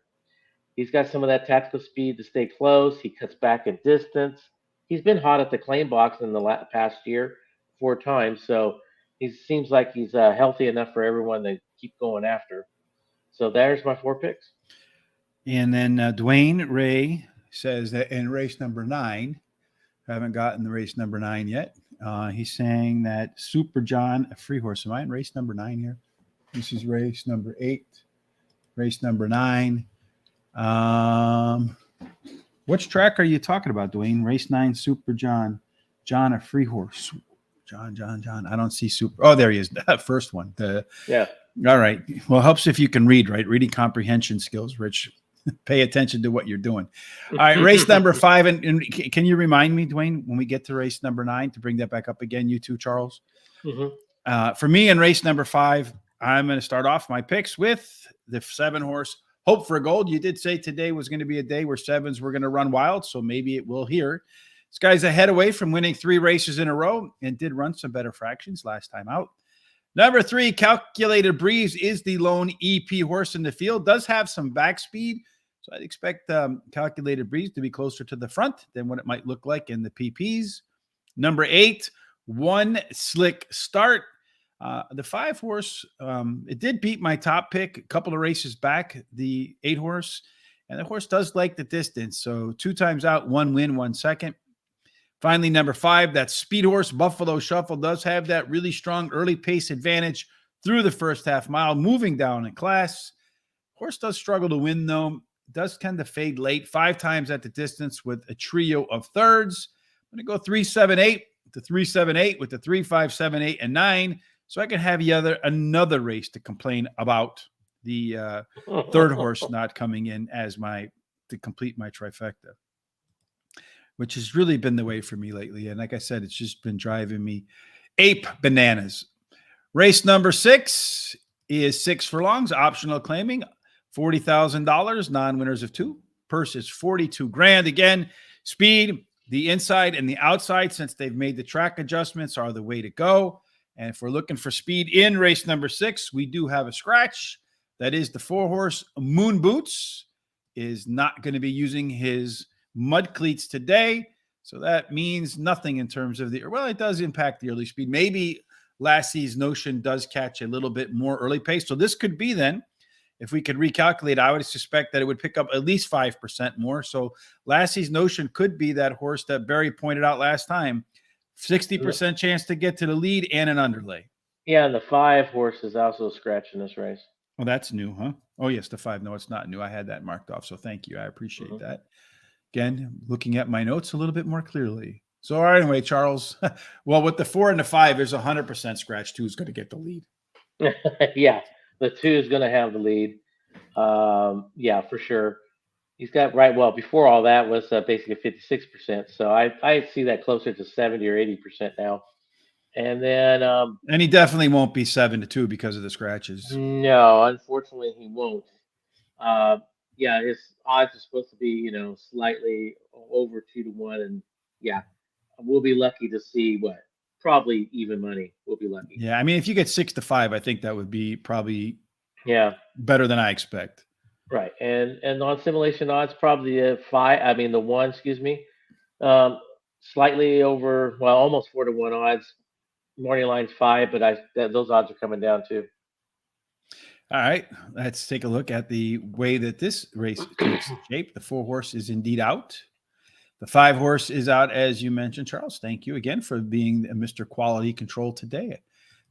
He's got some of that tactical speed to stay close. He cuts back in distance. He's been hot at the claim box in the past year 4 times. So he seems like he's healthy enough for everyone to keep going after. So there's my 4 picks. And then Dwayne Ray says that in race number 9, haven't gotten the race number 9 yet. He's saying that Super John, a free horse. Am I in race number 9 here? This is race number 8, race number 9. Which track are you talking about, Dwayne? Race 9, Super John. John, a free horse. John. I don't see Super. Oh, there he is. That first one. Yeah. All right. Well, it helps if you can read, right? Reading comprehension skills, Rich. Pay attention to what you're doing. All right. Race number 5. And can you remind me, Dwayne, when we get to race number 9 to bring that back up again, you too, Charles? Mm-hmm. For me in race number 5, I'm going to start off my picks with the 7 horse, Hope for Gold. You did say today was going to be a day where 7s were going to run wild, so maybe it will here. This guy's a head away from winning 3 races in a row and did run some better fractions last time out. Number 3, Calculated Breeze, is the lone EP horse in the field. Does have some back speed, so I'd expect Calculated Breeze to be closer to the front than what it might look like in the PPs. Number 8, One Slick Start. The 5 horse, it did beat my top pick a couple of races back, the 8 horse, and the horse does like the distance. So 2 times out, 1 win, 1 second. Finally, number 5, that speed horse, Buffalo Shuffle, does have that really strong early pace advantage through the first half mile, moving down in class. Horse does struggle to win, though. Does tend to fade late, 5 times at the distance with a trio of thirds. I'm going to go 3-7-8 to 3-7-8 with the 3, 5, 7, 8, and 9. So I can have another race to complain about the 3rd horse not coming in as to complete my trifecta, which has really been the way for me lately. And like I said, it's just been driving me ape bananas. Race number 6 is 6 furlongs, optional claiming, $40,000, non-winners of 2. Purse is 42 grand. Again, speed, the inside and the outside, since they've made the track adjustments, are the way to go. And if we're looking for speed in race number 6, we do have a scratch. That is the 4-horse Moon Boots is not going to be using his mud cleats today. So that means nothing in terms of well, it does impact the early speed. Maybe Lassie's Notion does catch a little bit more early pace. So this could be then, if we could recalculate, I would suspect that it would pick up at least 5% more. So Lassie's Notion could be that horse that Barry pointed out last time, 60% chance to get to the lead and an underlay. Yeah, and the 5 horse is also scratching this race. Well, that's new, huh? Oh, yes, the 5. No, it's not new. I had that marked off. So thank you. I appreciate that. Again, looking at my notes a little bit more clearly. So anyway, Charles, well, with the 4 and the 5, there's 100% scratch. 2 is going to get the lead. Yeah, the 2 is going to have the lead. Yeah, for sure. He's got right. Well, before all that was basically 56%. So I see that closer to 70 or 80% now. And then and he definitely won't be 7-2 because of the scratches. No, unfortunately, he won't. Yeah, his odds are supposed to be, slightly over 2-1, and yeah, we'll be lucky to see probably even money. We'll be lucky. Yeah, I mean, if you get 6-5, I think that would be probably better than I expect. Right, and on simulation odds, probably the 5. I mean, the 1. Excuse me, slightly over. Well, almost 4-1 odds. Morning line's 5, but those odds are coming down too. All right, let's take a look at the way that this race takes shape. The 4-horse is indeed out. The 5-horse is out, as you mentioned, Charles. Thank you again for being Mr. Quality Control today.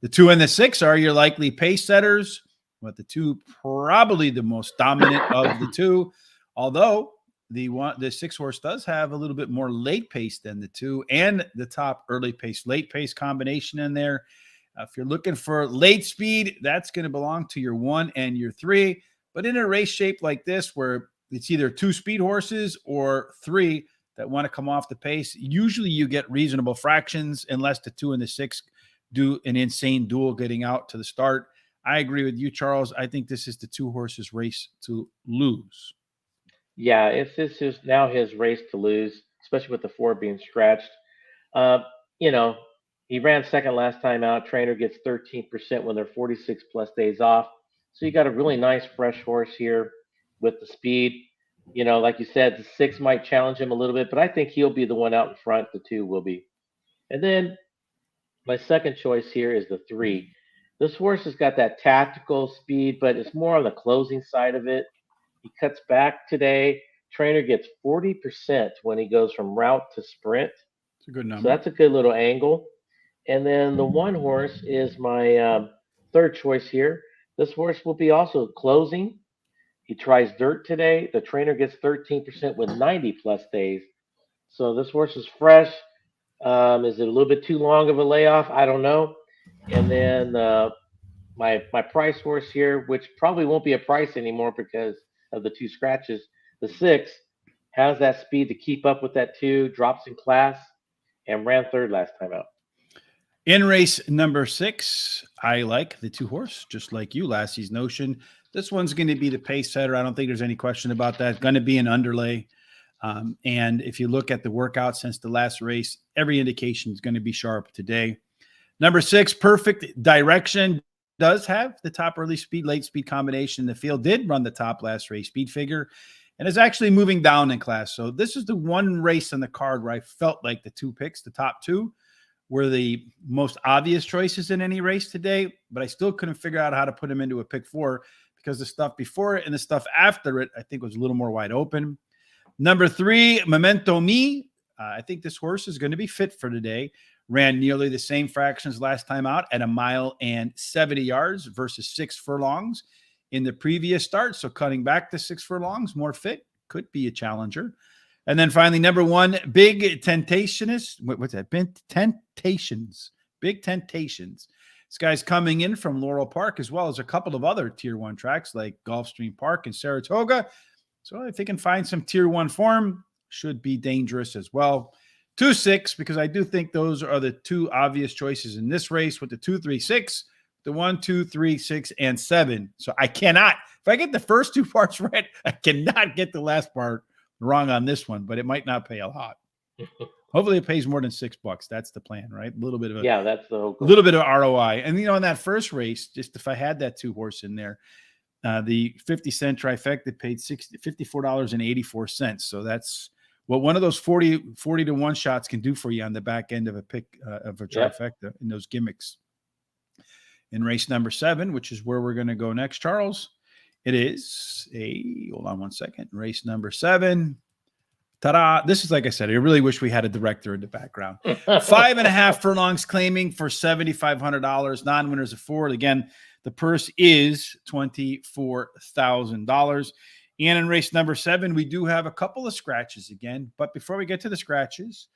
The 2 and the 6 are your likely pace setters, but the 2 probably the most dominant of the 2, although the 6-horse does have a little bit more late pace than the 2 and the top early pace, late pace combination in there. If you're looking for late speed, that's going to belong to your 1 and your 3. But in a race shape like this, where it's either 2 speed horses or 3 that want to come off the pace, usually you get reasonable fractions unless the 2 and the 6 do an insane duel getting out to the start. I agree with you, Charles. I think this is the 2 horses race to lose. Yeah, this is now his race to lose, especially with the 4 being scratched. He ran second last time out. Trainer gets 13% when they're 46 plus days off. So you got a really nice fresh horse here with the speed. Like you said, the 6 might challenge him a little bit, but I think he'll be the one out in front. The 2 will be. And then my second choice here is the 3. This horse has got that tactical speed, but it's more on the closing side of it. He cuts back today. Trainer gets 40% when he goes from route to sprint. It's a good number. So that's a good little angle. And then the 1 horse is my third choice here. This horse will be also closing. He tries dirt today. The trainer gets 13% with 90 plus days. So this horse is fresh. Is it a little bit too long of a layoff? I don't know. And then my price horse here, which probably won't be a price anymore because of the 2 scratches. The 6 has that speed to keep up with that 2, drops in class, and ran 3rd last time out. In race number 6, I like the 2 horse, just like you, Lassie's Notion. This one's going to be the pace setter. I don't think there's any question about that. It's going to be an underlay. And if you look at the workout since the last race, every indication is going to be sharp today. Number 6, Perfect Direction, does have the top early speed, late speed combination in the field, did run the top last race speed figure, and is actually moving down in class. So this is the one race on the card where I felt like the 2 picks, the top 2, were the most obvious choices in any race today, but I still couldn't figure out how to put them into a pick 4 because the stuff before it and the stuff after it, I think, was a little more wide open. Number 3, Memento Me. I think this horse is going to be fit for today. Ran nearly the same fractions last time out at 1 mile and 70 yards versus 6 furlongs in the previous start. So cutting back to 6 furlongs, more fit, could be a challenger. And then finally, number 1, Big Temptations. What's that? Temptations. Big Temptations. This guy's coming in from Laurel Park, as well as a couple of other Tier 1 tracks like Gulfstream Park and Saratoga. So if they can find some Tier 1 form, should be dangerous as well. 2-6, because I do think those are the 2 obvious choices in this race with the 2-3-6. the 1, 2, 3, 6, and 7. So I cannot, if I get the first two parts right, I cannot get the last part wrong on this one, but it might not pay a lot. Hopefully it pays more than $6. That's the plan, right? A little bit of that's the whole goal. A little bit of ROI. And in that first race, just if I had that 2-horse in there, the 50-cent trifecta paid $54.84. So that's what one of those 40 to 1 shots can do for you on the back end of a pick of a trifecta in those gimmicks. In race number 7, which is where we're going to go next, Charles, it is hold on one second. Race number 7. Ta-da. This is, like I said, I really wish we had a director in the background. 5.5 furlongs claiming for $7,500. Non-winners of 4. Again, the purse is $24,000. And in race number 7, we do have a couple of scratches again. But before we get to the scratches,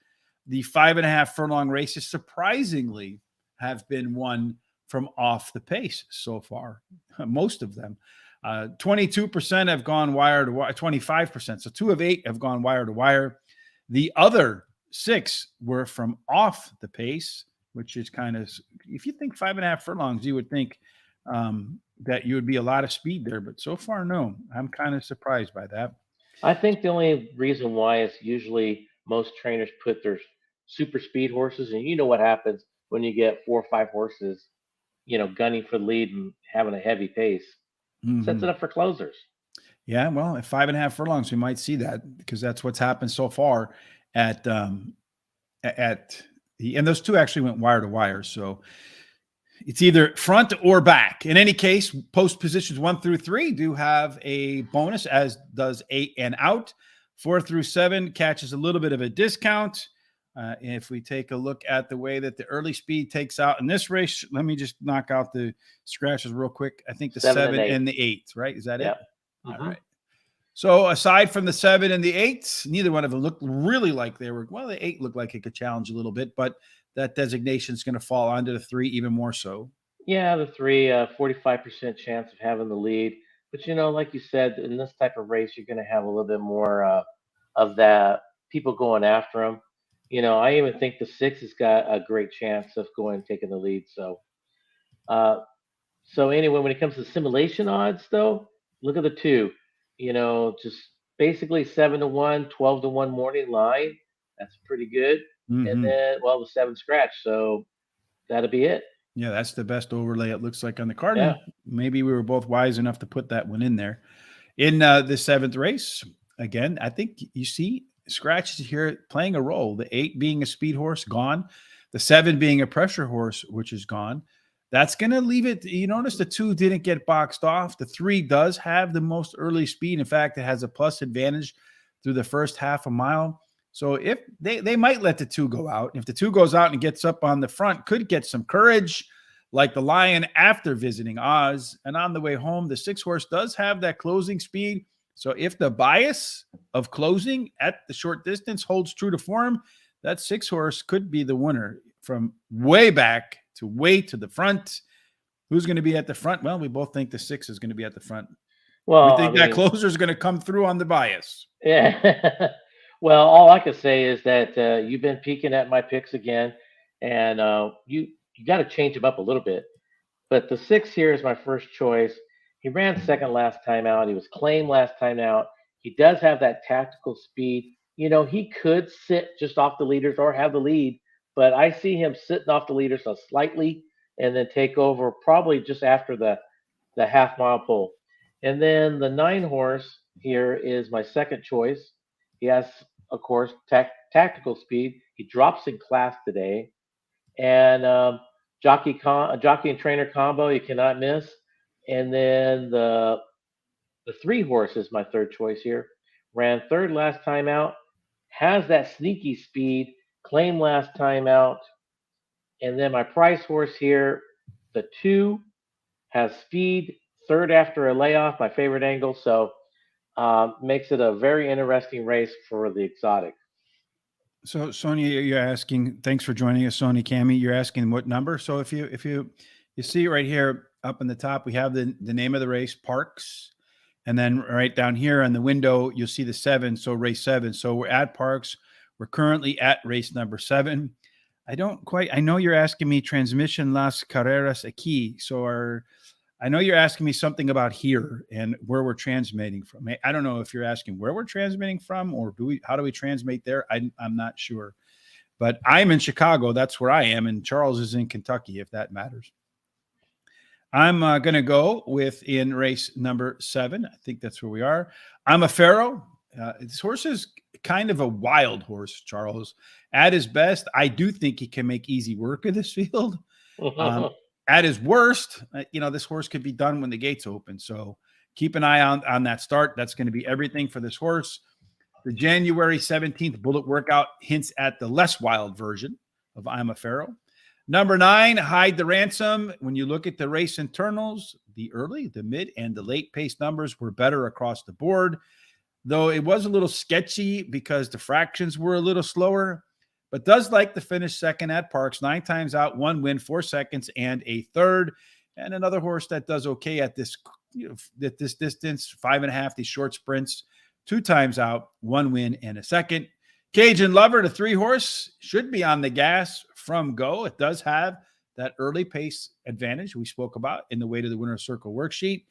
the 5.5 furlong races surprisingly have been won from off the pace so far. Most of them. 22% have gone wire to wire, 25%. So 2 of 8 have gone wire to wire. The other 6 were from off the pace, which is kind of, if you think 5.5 furlongs, you would think that you would be a lot of speed there. But so far, no. I'm kind of surprised by that. I think the only reason why is usually most trainers put their super speed horses, and you know what happens when you get 4 or 5 horses, gunning for the lead and having a heavy pace. Sets it up for closers. Yeah, well, at 5.5 furlongs, we might see that because that's what's happened so far and those 2 actually went wire to wire. So it's either front or back. In any case, post positions 1 through 3 do have a bonus, as does 8 and out. 4 through 7 catches a little bit of a discount. If we take a look at the way that the early speed takes out in this race, let me just knock out the scratches real quick. I think the 7 and the 8, right? Is that it? All right. So aside from the 7 and the 8, neither one of them looked really like they were, well, the 8 looked like it could challenge a little bit, but that designation is going to fall onto the 3 even more so. Yeah, the 3, 45% chance of having the lead. But, like you said, in this type of race, you're going to have a little bit more of that, people going after them. I even think the 6 has got a great chance of taking the lead. So, anyway, when it comes to simulation odds, though, look at the 2. Just basically 7 to 1, 12 to 1 morning line. That's pretty good. And then, the 7 scratch. So that'll be it. Yeah, that's the best overlay it looks like on the card. Yeah. Maybe we were both wise enough to put that one in there. In the 7th race, again, I think you see scratches here playing a role. The 8 being a speed horse, gone. The 7 being a pressure horse, which is gone. That's going to leave it. You notice the 2 didn't get boxed off. The 3 does have the most early speed. In fact, it has a plus advantage through the first half a mile. So if they might let the 2 go out. If the 2 goes out and gets up on the front, could get some courage like the Lion after visiting Oz. And on the way home, the 6 horse does have that closing speed. So if the bias of closing at the short distance holds true to form, that 6 horse could be the winner from way back to way to the front. Who's going to be at the front? Well, we both think the 6 is going to be at the front. Well, we think that closer is going to come through on the bias. Yeah. Well, all I can say is that you've been peeking at my picks again, and you got to change them up a little bit. But the 6 here is my first choice. He ran second last time out. He was claimed last time out. He does have that tactical speed. He could sit just off the leaders or have the lead, but I see him sitting off the leaders so slightly and then take over probably just after the half-mile pull. And then the 9 horse here is my second choice. He has, of course, tactical speed. He drops in class today. And jockey and trainer combo, you cannot miss. And then the 3 horse is my third choice here. Ran third last time out. Has that sneaky speed. Claimed last time out. And then my price horse here, the 2, has speed. Third after a layoff, my favorite angle. So makes it a very interesting race for the exotic. So Sonia, you're asking, thanks for joining us, Sonia Cami. You're asking what number. So if you see right here up in the top, we have the name of the race, Parx. And then right down here on the window, you'll see the 7. So race 7. So we're at Parx. We're currently at race number 7. I don't quite. I know you're asking me transmission las carreras aquí. I know you're asking me something about here and where we're transmitting from. I don't know if you're asking where we're transmitting from or how do we transmit there? I'm not sure. But I'm in Chicago. That's where I am. And Charles is in Kentucky, if that matters. I'm going to go with in race number 7. I think that's where we are. I'm a Pharaoh. This horse is kind of a wild horse, Charles. At his best, I do think he can make easy work of this field. At his worst, this horse could be done when the gates open. So keep an eye on that start. That's going to be everything for this horse. The January 17th Bullet Workout hints at the less wild version of I'm a Pharaoh. Number 9, Hide the Ransom. When you look at the race internals, the early, the mid, and the late pace numbers were better across the board, though it was a little sketchy because the fractions were a little slower, but does like to finish second at Parx, 9 times out, 1 win, 4 seconds, and a third. And another horse that does okay at this distance, 5.5, these short sprints, 2 times out, 1 win, and a second. Cajun Lover, the 3 horse, should be on the gas from go. It does have that early pace advantage we spoke about in the way to the winner's circle worksheet.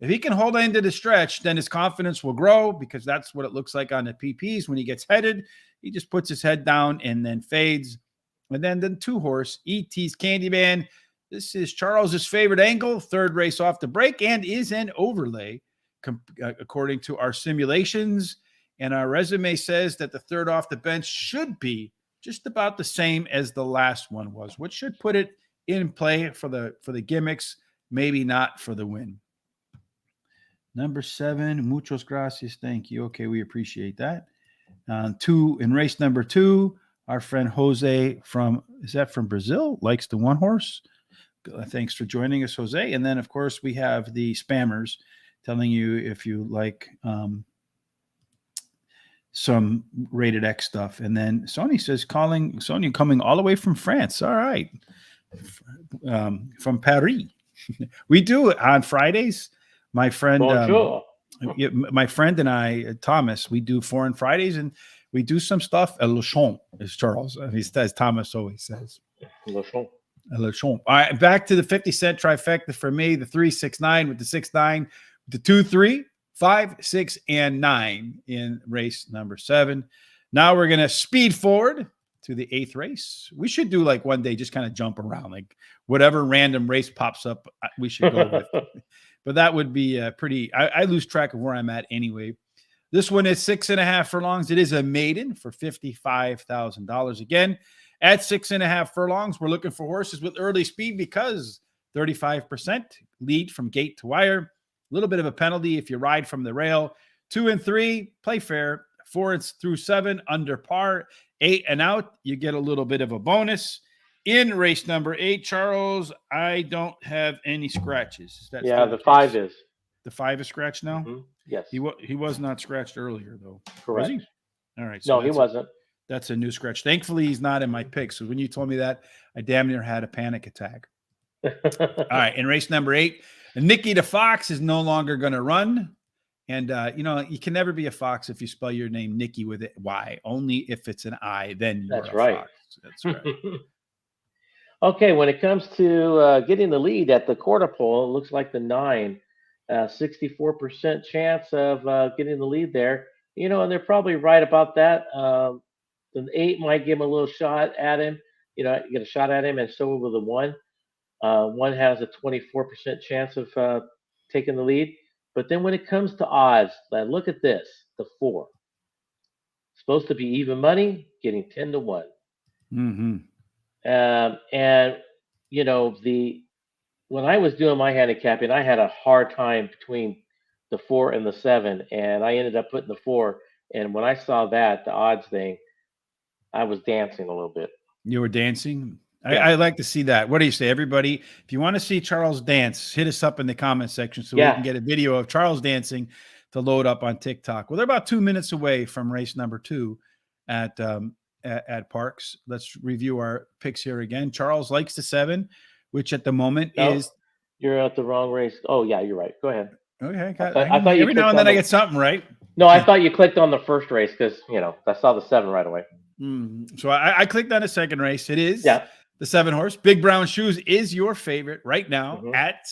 If he can hold into the stretch, then his confidence will grow because that's what it looks like on the PPs. When he gets headed, he just puts his head down and then fades. And then the 2 horse, ET's Candyman. This is Charles's favorite angle, 3rd race off the break, and is an overlay according to our simulations. And our resume says that the 3rd off the bench should be just about the same as the last one was, which should put it in play for the gimmicks, maybe not for the win. Number 7, muchos gracias. Thank you. Okay, we appreciate that. 2 in race number 2, our friend Jose from Brazil, likes the 1 horse. Thanks for joining us, Jose. And then, of course, we have the spammers telling you if you like some rated X stuff. And then Sony says Sonia coming all the way from France. All right. From Paris. We do on Fridays. My friend, my friend and I, Thomas, we do Foreign Fridays and we do some stuff at Le Champ, as Charles, he says, Thomas always says. Le Champ. Le Champ. All right. Back to the 50-cent trifecta for me, the 3, 6, 9 with the 6, 9, the 2, 3, 5, 6, and 9 in race number 7. Now we're going to speed forward to the 8th race. We should do like one day, just kind of jump around, like whatever random race pops up, we should go with. But that would be pretty, I lose track of where I'm at anyway. This one is 6.5 furlongs. It is a maiden for $55,000. Again, at 6.5 furlongs, we're looking for horses with early speed because 35% lead from gate to wire. A little bit of a penalty if you ride from the rail. 2 and 3, play fair. 4 through 7, under par. 8 and out, you get a little bit of a bonus. In race number 8, Charles, I don't have any scratches. The 5 is. The 5 is scratched now? Mm-hmm. Yes. He was not scratched earlier, though. Correct. Was he? All right. So no, he wasn't. That's a new scratch. Thankfully, he's not in my pick. So when you told me that, I damn near had a panic attack. All right. In race number 8, Nicky the Fox is no longer going to run. And, you can never be a fox if you spell your name Nicky with a Y. Only if it's an I, then you're a fox. That's right. Okay, when it comes to getting the lead at the quarter pole, it looks like the 9, 64% chance of getting the lead there. And they're probably right about that. The 8 might give him a little shot at him. Get a shot at him, and so will the 1. 1 has a 24% chance of taking the lead. But then when it comes to odds, look at this, the 4. Supposed to be even money, getting 10 to 1. Mm-hmm. And when I was doing my handicapping, I had a hard time between the 4 and the 7, and I ended up putting the 4. And when I saw that, the odds thing, I was dancing a little bit. You were dancing? Yeah. I like to see that. What do you say, everybody? If you want to see Charles dance, hit us up in the comment section so we can get a video of Charles dancing to load up on TikTok. Well, they're about 2 minutes away from race number 2 at Parx. Let's review our picks here again. Charles likes the 7, which at the moment is. You're at the wrong race. Oh, yeah, you're right. Go ahead. Okay. I thought you every now and then I get something right. No, I thought you clicked on the first race because, I saw the 7 right away. So I clicked on a second race. It is Yeah. the 7 horse. Big Brown Shoes is your favorite right now Mhm. at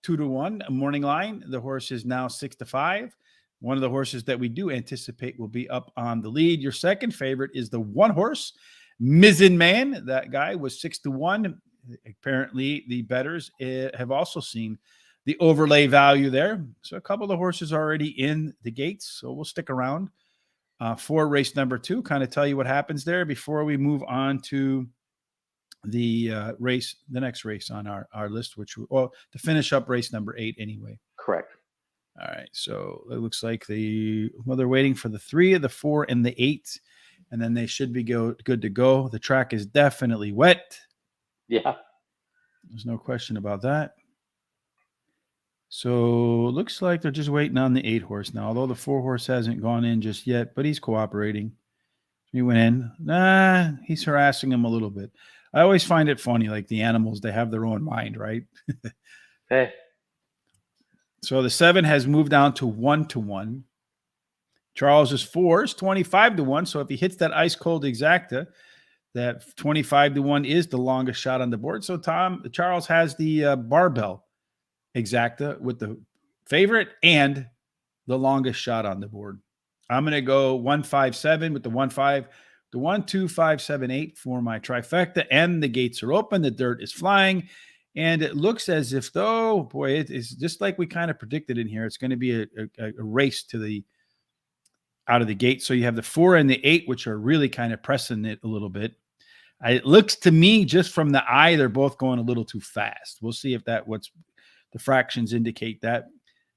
2-1. A morning line. The horse is now 6-5. One of the horses that we do anticipate will be up on the lead. Your second favorite is the 1 horse, Mizzen Man. That guy was 6-1. Apparently, the bettors have also seen the overlay value there. So a couple of the horses are already in the gates. So we'll stick around for race number 2. Kind of tell you what happens there before we move on to the next race on our list, to finish up race number 8 anyway. Correct. All right, so it looks like they're waiting for the 3, the 4, and the 8, and then they should be good to go. The track is definitely wet. Yeah. There's no question about that. So it looks like they're just waiting on the 8 horse now, although the 4 horse hasn't gone in just yet, but he's cooperating. He went in. He's harassing him a little bit. I always find it funny, like the animals, they have their own mind, right? Hey. So the 7 has moved down to 1-1. Charles's 4 is 25-1. So if he hits that ice cold exacta, that 25-1 is the longest shot on the board. So Charles has the barbell exacta with the favorite and the longest shot on the board. I'm going to go 157 with the 1-5, the 1-2, 5, 7, 8 for my trifecta, and the gates are open. The dirt is flying, and it looks as if, though, boy, it is just like we kind of predicted in here. It's going to be a race to out of the gate. So you have the 4 and the 8, which are really kind of pressing it a little bit. It looks to me, just from the eye, they're both going a little too fast. We'll see if what's the fractions indicate that.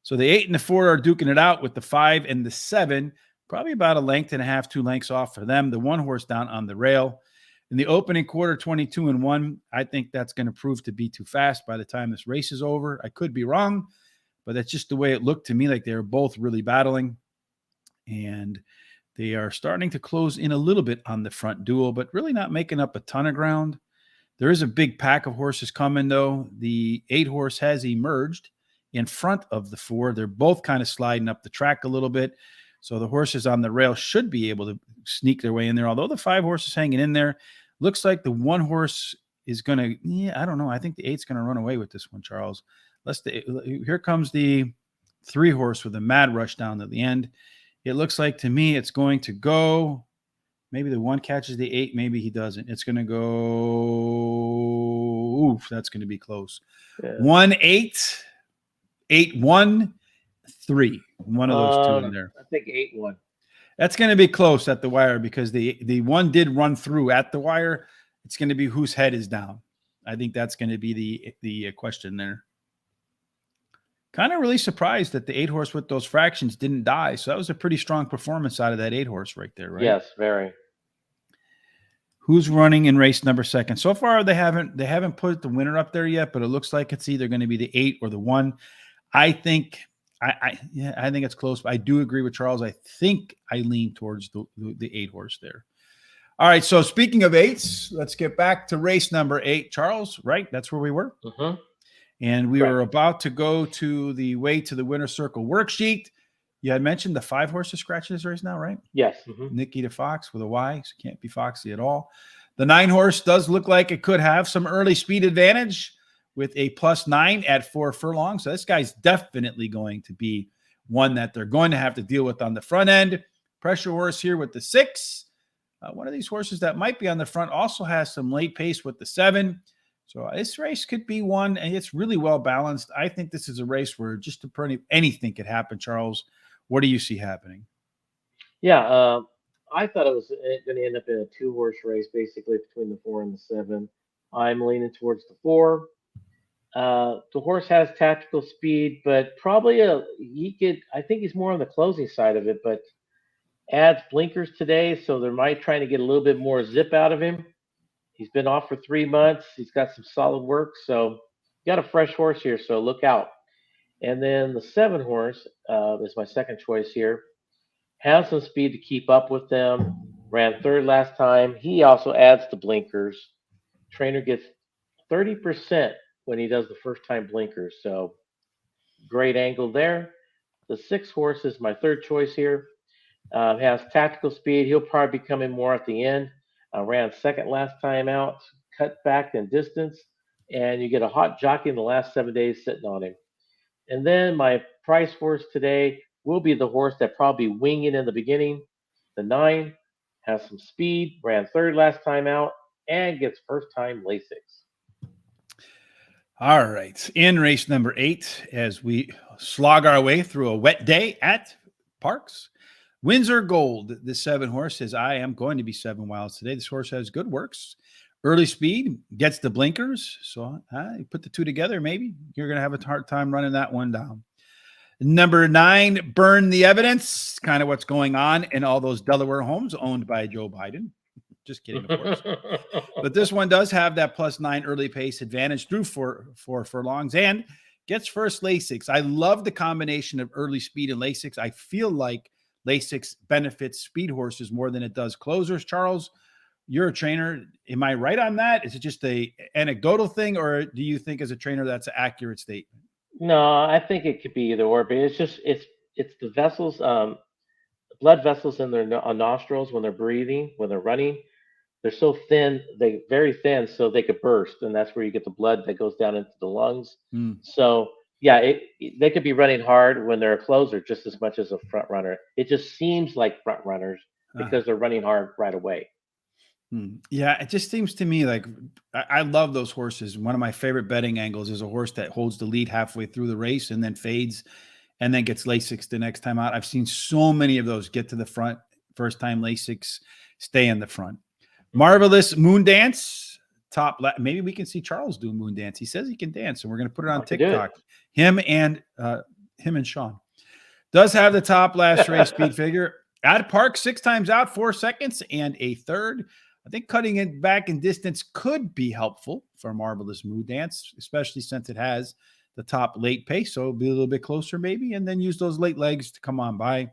So the 8 and the 4 are duking it out with the 5 and the 7, probably about a length and a half, 2 lengths off for them. The 1 horse down on the rail. In the opening quarter, 22-1, I think that's going to prove to be too fast by the time this race is over. I could be wrong, but that's just the way it looked to me, like they were both really battling. And they are starting to close in a little bit on the front duel, but really not making up a ton of ground. There is a big pack of horses coming, though. The 8 horse has emerged in front of the 4. They're both kind of sliding up the track a little bit. So the horses on the rail should be able to sneak their way in there. Although the 5 horse is hanging in there, looks like the 1 horse is going to, I don't know. I think the 8's going to run away with this one, Charles. Here comes the 3 horse with a mad rush down at the end. It looks like to me it's going to go. Maybe the 1 catches the 8. Maybe he doesn't. It's going to go. Oof, that's going to be close. Yeah. 1-8, 8-1, 3. One of those 2 in there. I think 8-1. That's going to be close at the wire because the 1 did run through at the wire. It's going to be whose head is down. I think that's going to be the question there. Kind of really surprised that the 8 horse with those fractions didn't die. So that was a pretty strong performance out of that 8 horse right there, right? Yes, very. Who's running in race number 2? So far, they haven't put the winner up there yet, but it looks like it's either going to be the 8 or the 1. I think it's close. But I do agree with Charles. I think I lean towards the 8 horse there. All right. So speaking of 8s, let's get back to race number 8. Charles, right? That's where we were. Mm-hmm. And we were about to go to the way to the winner's circle worksheet. You had mentioned the 5 horse is scratching this race now, right? Yes. Mm-hmm. Nikki to Fox with a Y, so can't be Foxy at all. The 9 horse does look like it could have some early speed advantage with a +9 at 4 furlongs. So this guy's definitely going to be one that they're going to have to deal with on the front end. Pressure horse here with the 6. One of these horses that might be on the front also has some late pace with the 7. So this race could be one, and it's really well balanced. I think this is a race where just anything could happen, Charles. What do you see happening? Yeah, I thought it was going to end up in a 2 horse race, basically between the 4 and the 7. I'm leaning towards the 4. The horse has tactical speed, but probably I think he's more on the closing side of it, but adds blinkers today, so they might trying to get a little bit more zip out of him. He's been off for 3 months. He's got some solid work, so you got a fresh horse here, so look out. And then the 7 horse is my second choice here. Has some speed to keep up with them. Ran 3rd last time. He also adds the blinkers. Trainer gets 30% when he does the first time blinkers, so great angle there. The 6 horse is my 3rd choice here. Has tactical speed. He'll probably be coming more at the end. Ran second last time out, cut back in distance, and you get a hot jockey in the last 7 days sitting on him. And then my price horse today will be the horse that probably winging in the beginning. The 9 has some speed, ran third last time out, and gets first time Lasix. All right. In race number 8, as we slog our way through a wet day at Parx, Windsor Gold, the 7 horse, says, I am going to be 7 miles today. This horse has good works. Early speed, gets the blinkers. So you put the two together, maybe you're going to have a hard time running that one down. Number 9, Burn the Evidence. Kind of what's going on in all those Delaware homes owned by Joe Biden. Just kidding, of course. But this one does have that +9 early pace advantage through four furlongs and gets first Lasix. I love the combination of early speed and Lasix. I feel like Lasix benefits speed horses more than it does closers. Charles, you're a trainer. Am I right on that? Is it just a anecdotal thing, or do you think as a trainer that's an accurate statement? No, I think it could be either or, but it's the vessels, blood vessels in their nostrils when they're breathing, when they're running. They're so thin, they very thin, so they could burst, and that's where you get the blood that goes down into the lungs. So yeah, they could be running hard when they're a closer just as much as a front runner. It just seems like front runners because they're running hard right away. Yeah, it just seems to me like I love those horses. One of my favorite betting angles is a horse that holds the lead halfway through the race and then fades and then gets Lasix the next time out. I've seen so many of those get to the front, first time Lasix, stay in the front. Marvelous Moon Dance, maybe we can see Charles do Moon Dance. He says he can dance, and we're going to put it on TikTok. Him and Sean. Does have the top last race speed figure. At Parx, 6 times out, 4 seconds, and a third. I think cutting it back in distance could be helpful for Marvelous Moon Dance, especially since it has the top late pace. So it'll be a little bit closer maybe, and then use those late legs to come on by.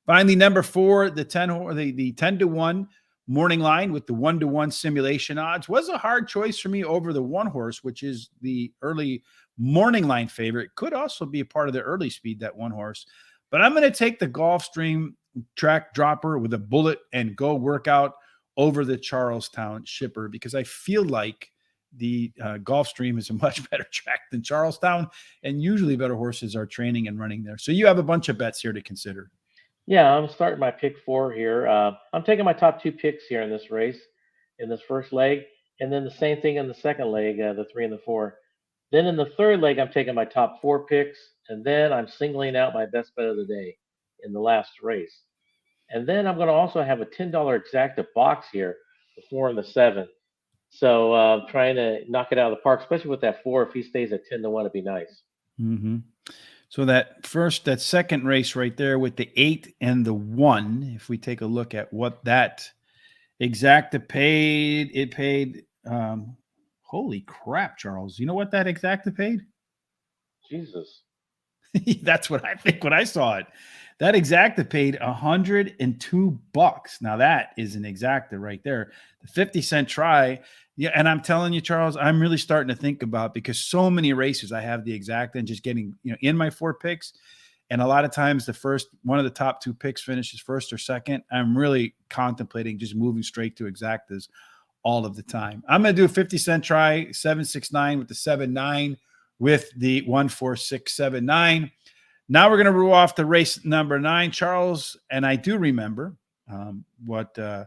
Finally, number 4, the 10-1 morning line with the 1-1 simulation odds was a hard choice for me over the 1 horse, which is the early morning line favorite. Could also be a part of the early speed, that 1 horse. But I'm going to take the Gulfstream track dropper with a bullet and go workout over the Charlestown shipper because I feel like the Gulfstream is a much better track than Charlestown, and usually better horses are training and running there. So you have a bunch of bets here to consider. Yeah, I'm starting my pick 4 here. I'm taking my top 2 picks here in this race, in this first leg, and then the same thing in the second leg, the 3 and the 4. Then in the third leg, I'm taking my top 4 picks, and then I'm singling out my best bet of the day in the last race. And then I'm going to also have a $10 exacta box here, the 4 and the 7. So trying to knock it out of the park, especially with that 4. If he stays at 10-1, it'd be nice. Mm-hmm. So that second race right there with the 8 and the 1, if we take a look at what that exacta paid, it paid, holy crap, Charles. You know what that exacta paid? Jesus. That's what I think when I saw it. That exacta paid $102. Now that is an exacta right there. The 50-cent try. Yeah, and I'm telling you, Charles, I'm really starting to think about, because so many races I have the exacta and just getting, in my 4 picks. And a lot of times the first one of the top 2 picks finishes first or second. I'm really contemplating just moving straight to exactas all of the time. I'm going to do a 50-cent try, 769 with the 79 with the 14679. Now we're going to rule off the race number 9, Charles. And I do remember what I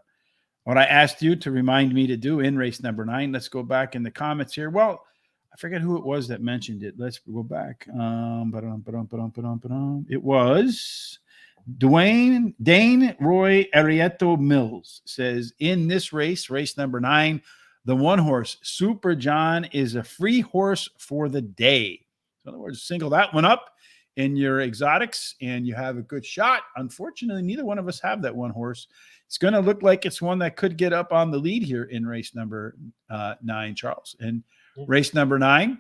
asked you to remind me to do in race number 9. Let's go back in the comments here. Well, I forget who it was that mentioned it. Let's go back. It was Dane Roy Arieto Mills says, in this race number 9, the 1 horse, Super John, is a free horse for the day. So in other words, single that one up in your exotics and you have a good shot. Unfortunately, neither one of us have that 1 horse. It's going to look like it's one that could get up on the lead here in race number 9, Charles. And race number 9,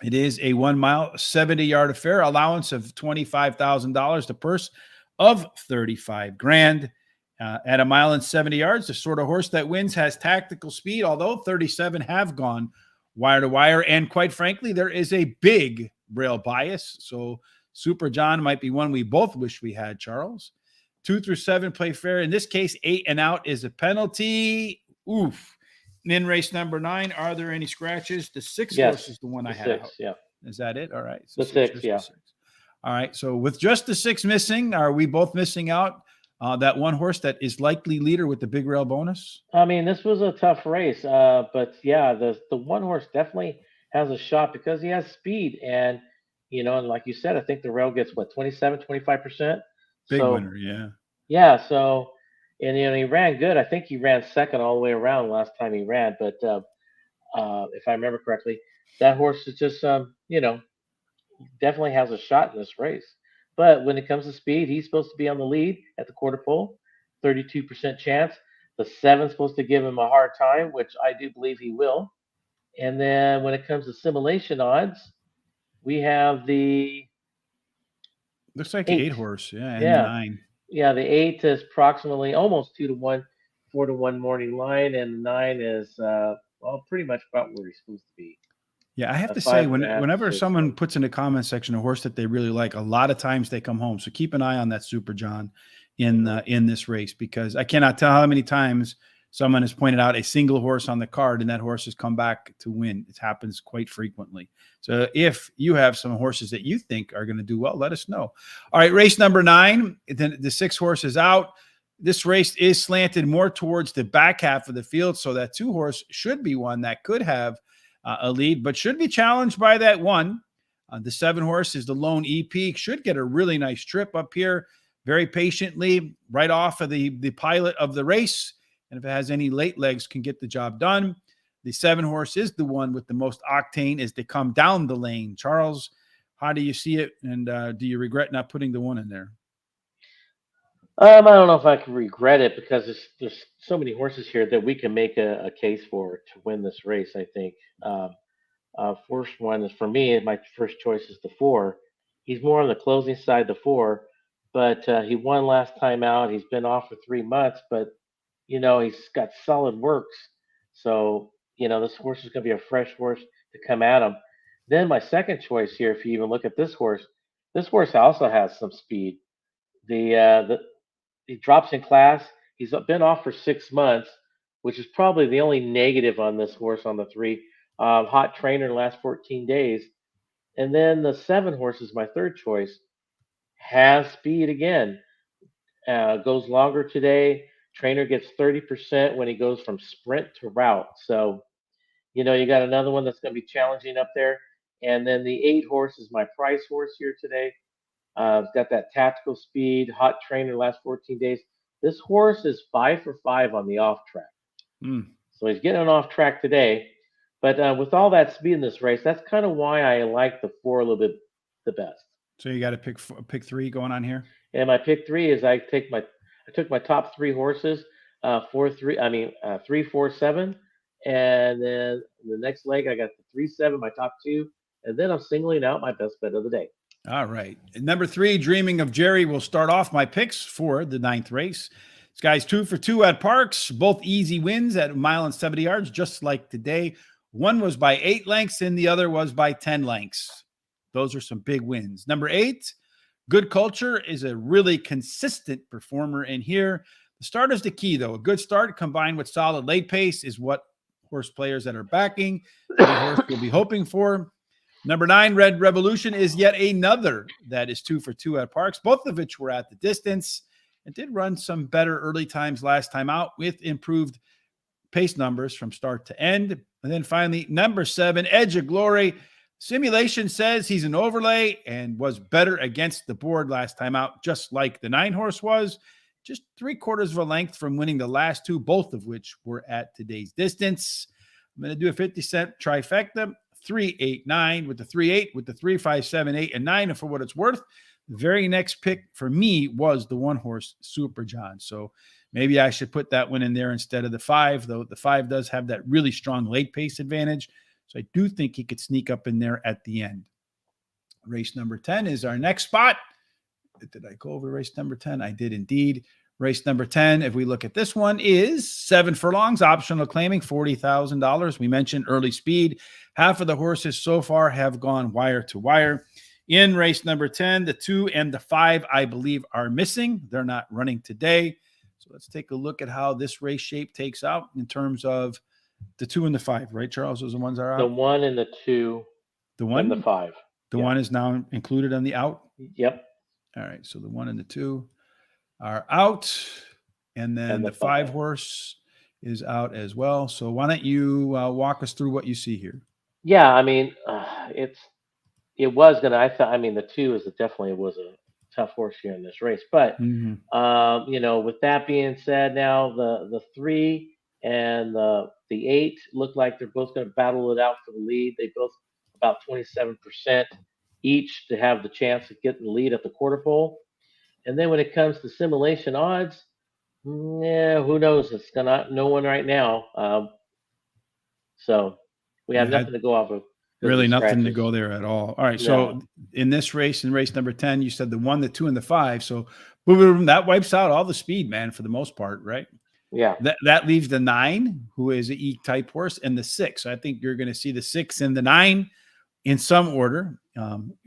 it is a 1 mile, 70-yard affair, allowance of $25,000, the purse of $35,000. At 1 mile and 70 yards, the sort of horse that wins has tactical speed, although 37 have gone wire to wire. And quite frankly, there is a big rail bias. So Super John might be one we both wish we had, Charles. 2 through 7 play fair. In this case, 8 and out is a penalty. Oof. And in race number 9, are there any scratches? The 6 horse is the one I had out. Yeah. Is that it? All right. So the 6, yeah. All right. So with just the 6 missing, are we both missing out? That one horse that is likely leader with the big rail bonus? I mean, this was a tough race. But yeah, the one horse definitely has a shot because he has speed. And, and like you said, I think the rail gets, 27, 25%? Big winner, yeah. Yeah, so, and, he ran good. I think he ran second all the way around last time he ran. But if I remember correctly, that horse is just, definitely has a shot in this race. But when it comes to speed, he's supposed to be on the lead at the quarter pole, 32% chance. The 7's supposed to give him a hard time, which I do believe he will. And then when it comes to simulation odds, we have the looks like 8 horse, and the 9. Yeah, the 8 is approximately almost 2-1, 4-1 morning line, and the 9 is pretty much about where he's supposed to be. Yeah, I have to say, whenever someone puts in the comment section a horse that they really like, a lot of times they come home. So keep an eye on that Super John in this race, because I cannot tell how many times someone has pointed out a single horse on the card and that horse has come back to win. It happens quite frequently. So if you have some horses that you think are going to do well, let us know. All right, race number 9, then the 6 horse is out. This race is slanted more towards the back half of the field, so that 2 horse should be one that could have a lead, but should be challenged by that 1. The 7 horse is the lone EP, should get a really nice trip up here very patiently right off of the pilot of the race. And if it has any late legs, can get the job done. The 7 horse is the one with the most octane as they come down the lane. Charles, how do you see it? And do you regret not putting the 1 in there? I don't know if I can regret it, because there's so many horses here that we can make a case for to win this race, I think. First one is, for me, my first choice is the 4. He's more on the closing side, the 4, but he won last time out. He's been off for 3 months, but, he's got solid works. So, this horse is going to be a fresh horse to come at him. Then my second choice here, if you even look at this horse also has some speed. He drops in class. He's been off for 6 months, which is probably the only negative on this horse on the 3. Hot trainer in the last 14 days. And then the 7 horse is my third choice. Has speed again. Goes longer today. Trainer gets 30% when he goes from sprint to route. So, you got another one that's going to be challenging up there. And then the 8 horse is my price horse here today. Got that tactical speed, hot trainer the last 14 days. This horse is 5 for 5 on the off track. So he's getting off track today. But with all that speed in this race, that's kind of why I like the 4 a little bit the best. So you got to pick 3 going on here? And my pick 3 is I took my top 3 horses, 3, 4, 7. And then the next leg, I got the 3, 7, my top 2. And then I'm singling out my best bet of the day. All right. Number 3, Dreaming of Jerry, will start off my picks for the 9th race. This guy's 2 for 2 at Parx, both easy wins at 1 mile and 70 yards, just like today. One was by 8 lengths and the other was by 10 lengths. Those are some big wins. Number 8, Good Culture, is a really consistent performer in here. The start is the key, though. A good start combined with solid late pace is what horse players that are backing the horse will be hoping for. Number 9, Red Revolution, is yet another that is 2 for 2 at Parx, both of which were at the distance and did run some better early times last time out with improved pace numbers from start to end. And then finally, number 7, Edge of Glory. Simulation says he's an overlay and was better against the board last time out, just like the 9 horse was. Just 3/4 of a length from winning the last 2, both of which were at today's distance. I'm going to do a 50-cent trifecta. 3, 8, 9 with the 3, 8 with the 3, 5, 7, 8, and 9. And for what it's worth, the very next pick for me was the 1 horse Super John. So maybe I should put that one in there instead of the 5, though the 5 does have that really strong late pace advantage. So I do think he could sneak up in there at the end. Race number 10 is our next spot. Did I go over race number 10? I did indeed. Race number 10, if we look at this one, is 7 furlongs, optional claiming $40,000. We mentioned early speed. Half of the horses so far have gone wire to wire. In race number 10, the 2 and the 5, I believe, are missing. They're not running today. So let's take a look at how this race shape takes out in terms of the 2 and the 5, right, Charles? Those are the ones that are The out. 1 and the 2 The and the one, 5. the Yeah. one is now included on the out. Yep. All right. So the 1 and the 2 are out. And then And the the 5 5. horse is out as well. So why don't you walk us through what you see here? Yeah, I mean, it was gonna. I thought. I mean, the 2 is definitely was a tough horse here in this race. But Mhm. with that being said, now the 3 and the 8 look like they're both going to battle it out for the lead. They both about 27% each to have the chance of getting the lead at the quarter pole. And then when it comes to simulation odds, yeah, who knows? It's gonna no one right now. So we have Yeah, nothing to go off of because of really these nothing to scratches. go there at all. All right. No. So in this race, in race number 10, you said the 1, the 2, and the 5. So boom, boom, boom, that wipes out all the speed, man, for the most part, right? Yeah. That leaves the 9, who is an E-type horse, and the 6. So I think you're going to see the 6 and the 9 in some order,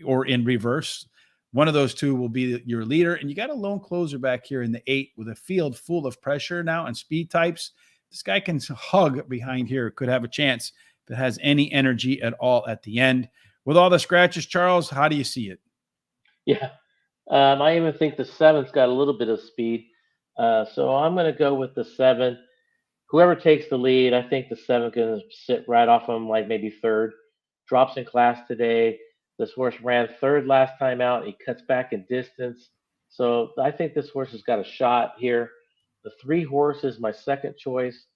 or in reverse. One of those two will be your leader. And you got a lone closer back here in the 8 with a field full of pressure now and speed types. This guy can hug behind here, could have a chance if it has any energy at all at the end. With all the scratches, Charles, how do you see it? Yeah. I even think the 7's got a little bit of speed. So I'm going to go with the 7. Whoever takes the lead, I think the 7 going to sit right off him, like maybe third. Drops in class today. This horse ran third last time out. He cuts back in distance. So I think this horse has got a shot here. The 3 horse is my second choice.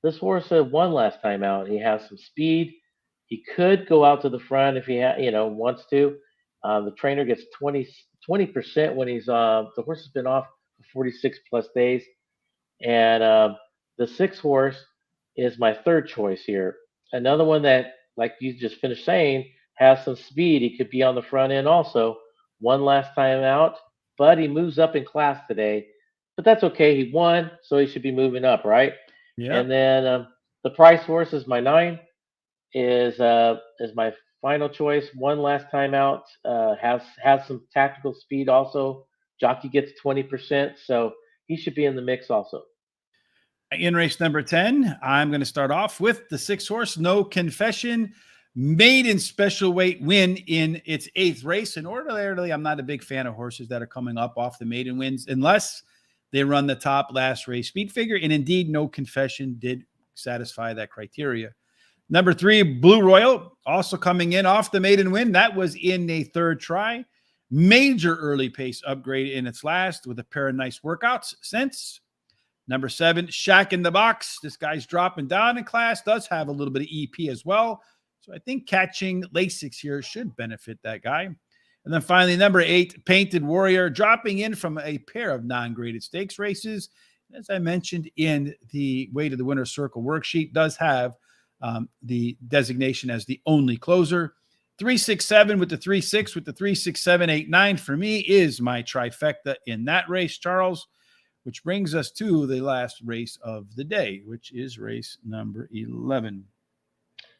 This horse won last time out. He has some speed. He could go out to the front if he wants to. The trainer gets 20% when the horse has been off for 46 plus days. And the 6 horse is my third choice here. Another one that, like you just finished saying, has some speed. He could be on the front end also. One last time out, but he moves up in class today. But that's okay. He won, so he should be moving up, right? And Yep. then the price horse is my 9. Is my final choice. One last time out. Has some tactical speed also. Jockey gets 20%, so he should be in the mix also. In race number 10, I'm going to start off with the 6 horse, No Confession, maiden special weight win in its 8th race. And ordinarily, I'm not a big fan of horses that are coming up off the maiden wins unless they run the top last race speed figure. And indeed, No Confession did satisfy that criteria. Number 3, Blue Royal, also coming in off the maiden win. That was in a third try. Major early pace upgrade in its last with a pair of nice workouts since. Number 7, Shack in the Box. This guy's dropping down in class, does have a little bit of EP as well. So I think catching Lasix here should benefit that guy. And then finally, number 8, Painted Warrior, dropping in from a pair of non-graded stakes races. As I mentioned in the Way to the Winner's Circle worksheet, does have the designation as the only closer. 367 with the 36 with the 36789 for me is my trifecta in that race, Charles. Which brings us to the last race of the day, which is race number 11.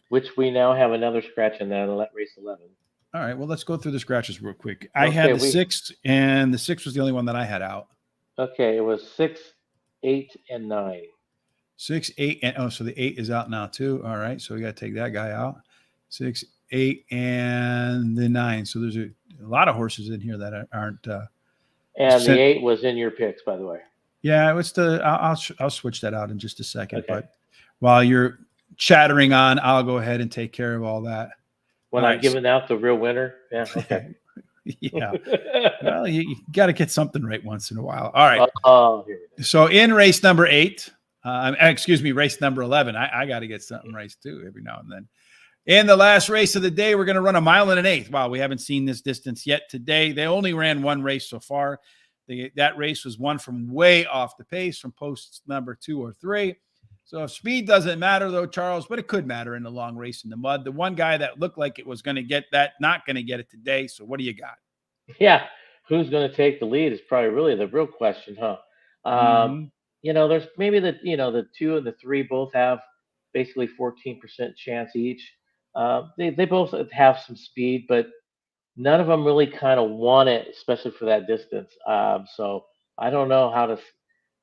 Which we now have another scratch in that race 11. All right, well, let's go through the scratches real quick. I Okay, had the 6, and the 6 was the only one that I had out. okay, it was 6, 8, and 9. 6, 8, and so the 8 is out now too. All right, so we got to take that guy out. 6, 8, and the 9. So there's a lot of horses in here that aren't. And the 8 was in your picks, by the way. Yeah, it's the. I'll switch that out in just a second. Okay. But while you're chattering on, I'll go ahead and take care of all that. When All I'm right. giving out the real winner, yeah, okay. Yeah. Well, you got to get something right once in a while. All right. Oh, here we go. So in race number 8, excuse me, race number 11, I got to get something right too every now and then. In the last race of the day, we're going to run a mile and an eighth. Wow, we haven't seen this distance yet today. They only ran one race so far. That race was won from way off the pace from posts number 2 or 3. So if speed doesn't matter, though, Charles, but it could matter in the long race in the mud. The one guy that looked like it was going to get that, not going to get it today. So what do you got? Yeah, who's going to take the lead is probably really the real question, huh? Mm-hmm. There's maybe the 2 and the 3 both have basically 14% chance each. They both have some speed, but none of them really kind of want it, especially for that distance. So I don't know how to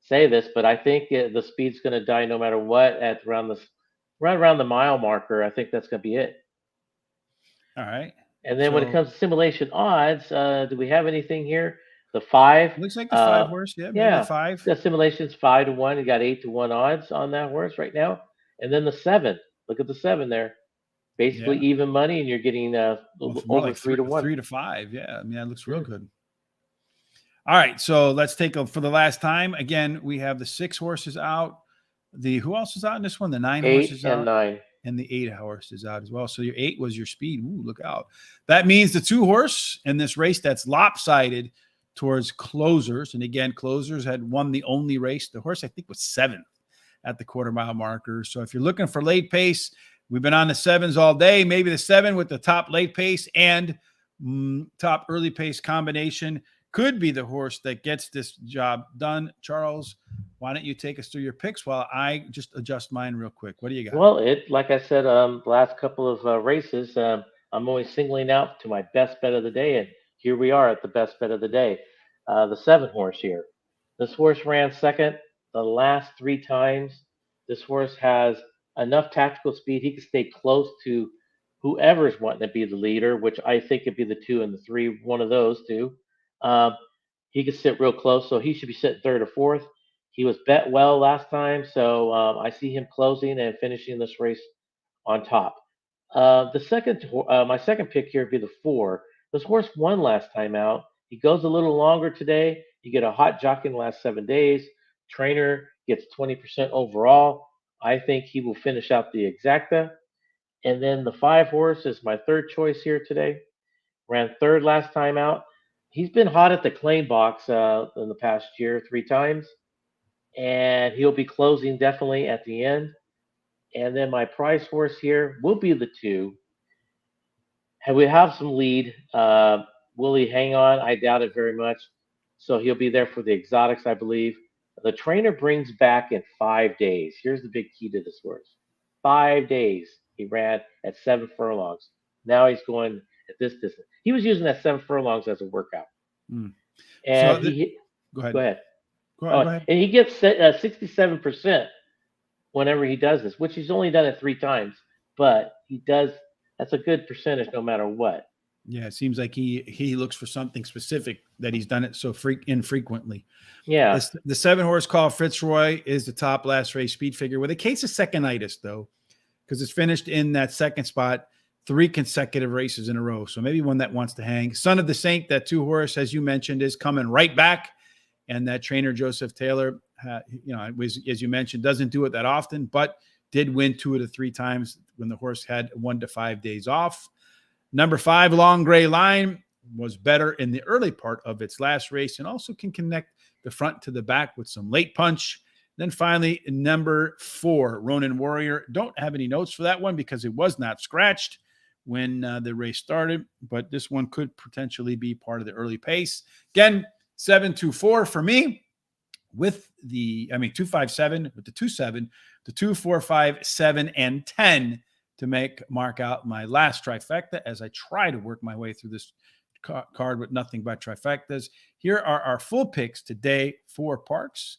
say this, but I think the speed's going to die no matter what at around right around the mile marker. I think that's going to be it. All right. And then when it So comes to simulation odds, do we have anything here? The five, looks like the five uh, horse. Yeah, maybe the yeah, five. the simulation's 5 to 1. You got 8 to 1 odds on that horse right now. And then the seven, look at the seven there, basically Yeah. even money, and you're getting Well, it's more over like 3 to 1. 3 to 5. Yeah. I mean, that looks real Mm. good. All right. So let's take a for the last time. Again, we have the 6 horses out. The who else is out in this one? The 9 Eight horses and out. nine. And the 8 horses out as well. So your 8 was your speed. Ooh, look out. That means the 2 horse in this race that's lopsided towards closers. And again, closers had won the only race. The horse, I think, was 7th at the quarter mile marker. So if you're looking for late pace, we've been on the 7s all day. Maybe the 7 with the top late pace and top early pace combination could be the horse that gets this job done. Charles, why don't you take us through your picks while I just adjust mine real quick? What do you got? Well, like I said, the last couple of races, I'm always singling out to my best bet of the day, and here we are at the best bet of the day. The 7 horse here. This horse ran second the last 3 times. This horse has enough tactical speed; he can stay close to whoever's wanting to be the leader, which I think could be the 2 and the 3, one of those two. Um, he could sit real close, so he should be sitting third or fourth. He was bet well last time, so I see him closing and finishing this race on top. My second pick here would be the 4. This horse won last time out. He goes a little longer today. You get a hot jockey in the last 7 days. Trainer gets 20% overall. I think he will finish out the exacta. And then the 5 horse is my third choice here today. Ran third last time out. He's been hot at the claim box in the past year 3 times, and he'll be closing definitely at the end. And then my prize horse here will be the 2. And we have some lead. Will he hang on? I doubt it very much. So he'll be there for the exotics, I believe. The trainer brings back in 5 days. Here's the big key to this horse. 5 days he ran at 7 furlongs. Now he's going at this distance. He was using that 7 furlongs as a workout. Mm. And So he go ahead. go ahead. Go Oh, ahead. and he gets 67% whenever he does this, which he's only done it 3 times, but he does. That's a good percentage no matter what. Yeah, it seems like he looks for something specific that he's done it so infrequently. Yeah, The 7 horse called Fitzroy is the top last race speed figure with a case of second-itis, though, because it's finished in that second spot 3 consecutive races in a row. So maybe one that wants to hang. Son of the Saint, that 2 horse, as you mentioned, is coming right back. And that trainer, Joseph Taylor, as you mentioned, doesn't do it that often, but did win 2 of the 3 times when the horse had 1 to 5 days off. Number 5, Long Gray Line, was better in the early part of its last race and also can connect the front to the back with some late punch. Then finally, number 4, Ronin Warrior. Don't have any notes for that one because it was not scratched when the race started, but this one could potentially be part of the early pace. Again, 7-2-4 for me with 2-5-7 with the 2-7, the 2-4-5-7 and 10 to mark out my last trifecta as I try to work my way through this card with nothing but trifectas. Here are our full picks today for Parx.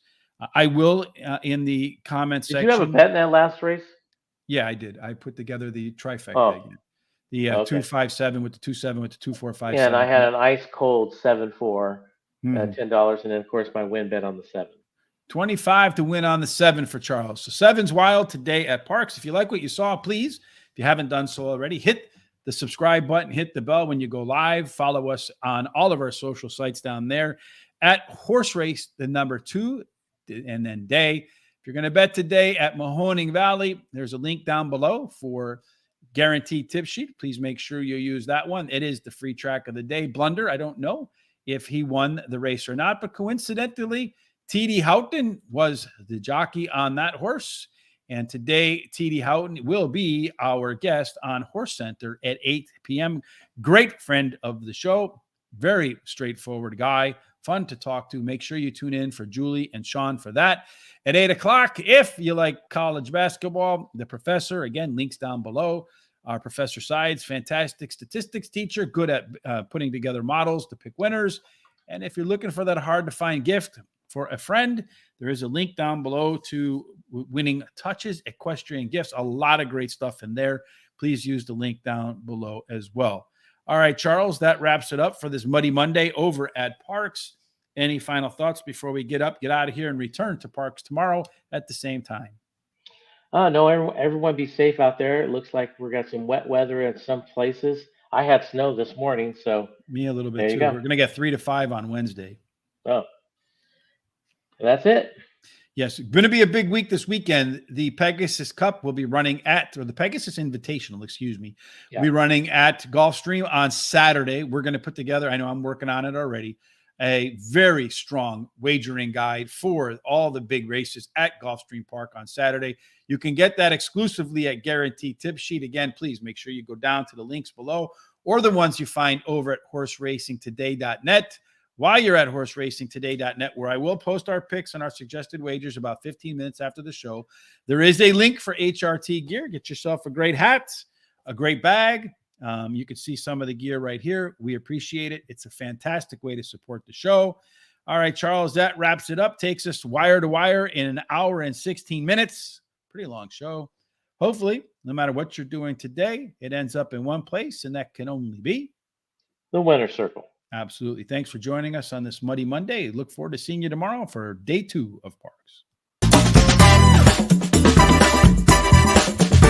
I will in the comments section. Did you have a bet in that last race? Yeah, I did. I put together the trifecta again. The okay. 2-5-7 with the 2-7 with the 2-4-5-7. Yeah, and I had an ice cold 7-4, $10, and then of course my win bet on the 7. 25 to win on the 7 for Charles. So 7's wild today at Parx. If you like what you saw, please, if you haven't done so already, hit the subscribe button, hit the bell when you go live. Follow us on all of our social sites down there at Horse Race, the number 2, and then day. If you're going to bet today at Mahoning Valley, there's a link down below for guaranteed tip sheet. Please make sure you use that one. It is the free track of the day. Blunder, I don't know if he won the race or not, but coincidentally, T.D. Houghton was the jockey on that horse. And today, T.D. Houghton will be our guest on Horse Center at 8 p.m. Great friend of the show. Very straightforward guy. Fun to talk to. Make sure you tune in for Julie and Sean for that. At 8 o'clock, if you like college basketball, the professor, again, links down below. Our Professor Sides, fantastic statistics teacher, good at putting together models to pick winners. And if you're looking for that hard-to-find gift for a friend, there is a link down below to winning Touches Equestrian Gifts. A lot of great stuff in there. Please use the link down below as well. All right, Charles, that wraps it up for this Muddy Monday over at Parx. Any final thoughts before we get out of here and return to Parx tomorrow at the same time? No, everyone be safe out there. It looks like we got some wet weather in some places. I had snow this morning, so me a little bit there too. you go. We're going to get 3 to 5 on Wednesday. Oh, that's it. Yes, going to be a big week this weekend. The Pegasus Cup will be running the Pegasus Invitational, excuse me, will be running at Gulfstream on Saturday. We're going to put together, I know I'm working on it already, a very strong wagering guide for all the big races at Gulfstream Park on Saturday. You can get that exclusively at Guaranteed Tip Sheet. Again, please make sure you go down to the links below or the ones you find over at horseracingtoday.net. While you're at horseracingtoday.net, where I will post our picks and our suggested wagers about 15 minutes after the show, there is a link for HRT gear. Get yourself a great hat, a great bag. You can see some of the gear right here. We appreciate it. It's a fantastic way to support the show. All right, Charles, that wraps it up. Takes us wire to wire in an hour and 16 minutes. Pretty long show. Hopefully, no matter what you're doing today, it ends up in one place, and that can only be the winner's circle. Absolutely. Thanks for joining us on this Muddy Monday. Look forward to seeing you tomorrow for day 2 of Parx.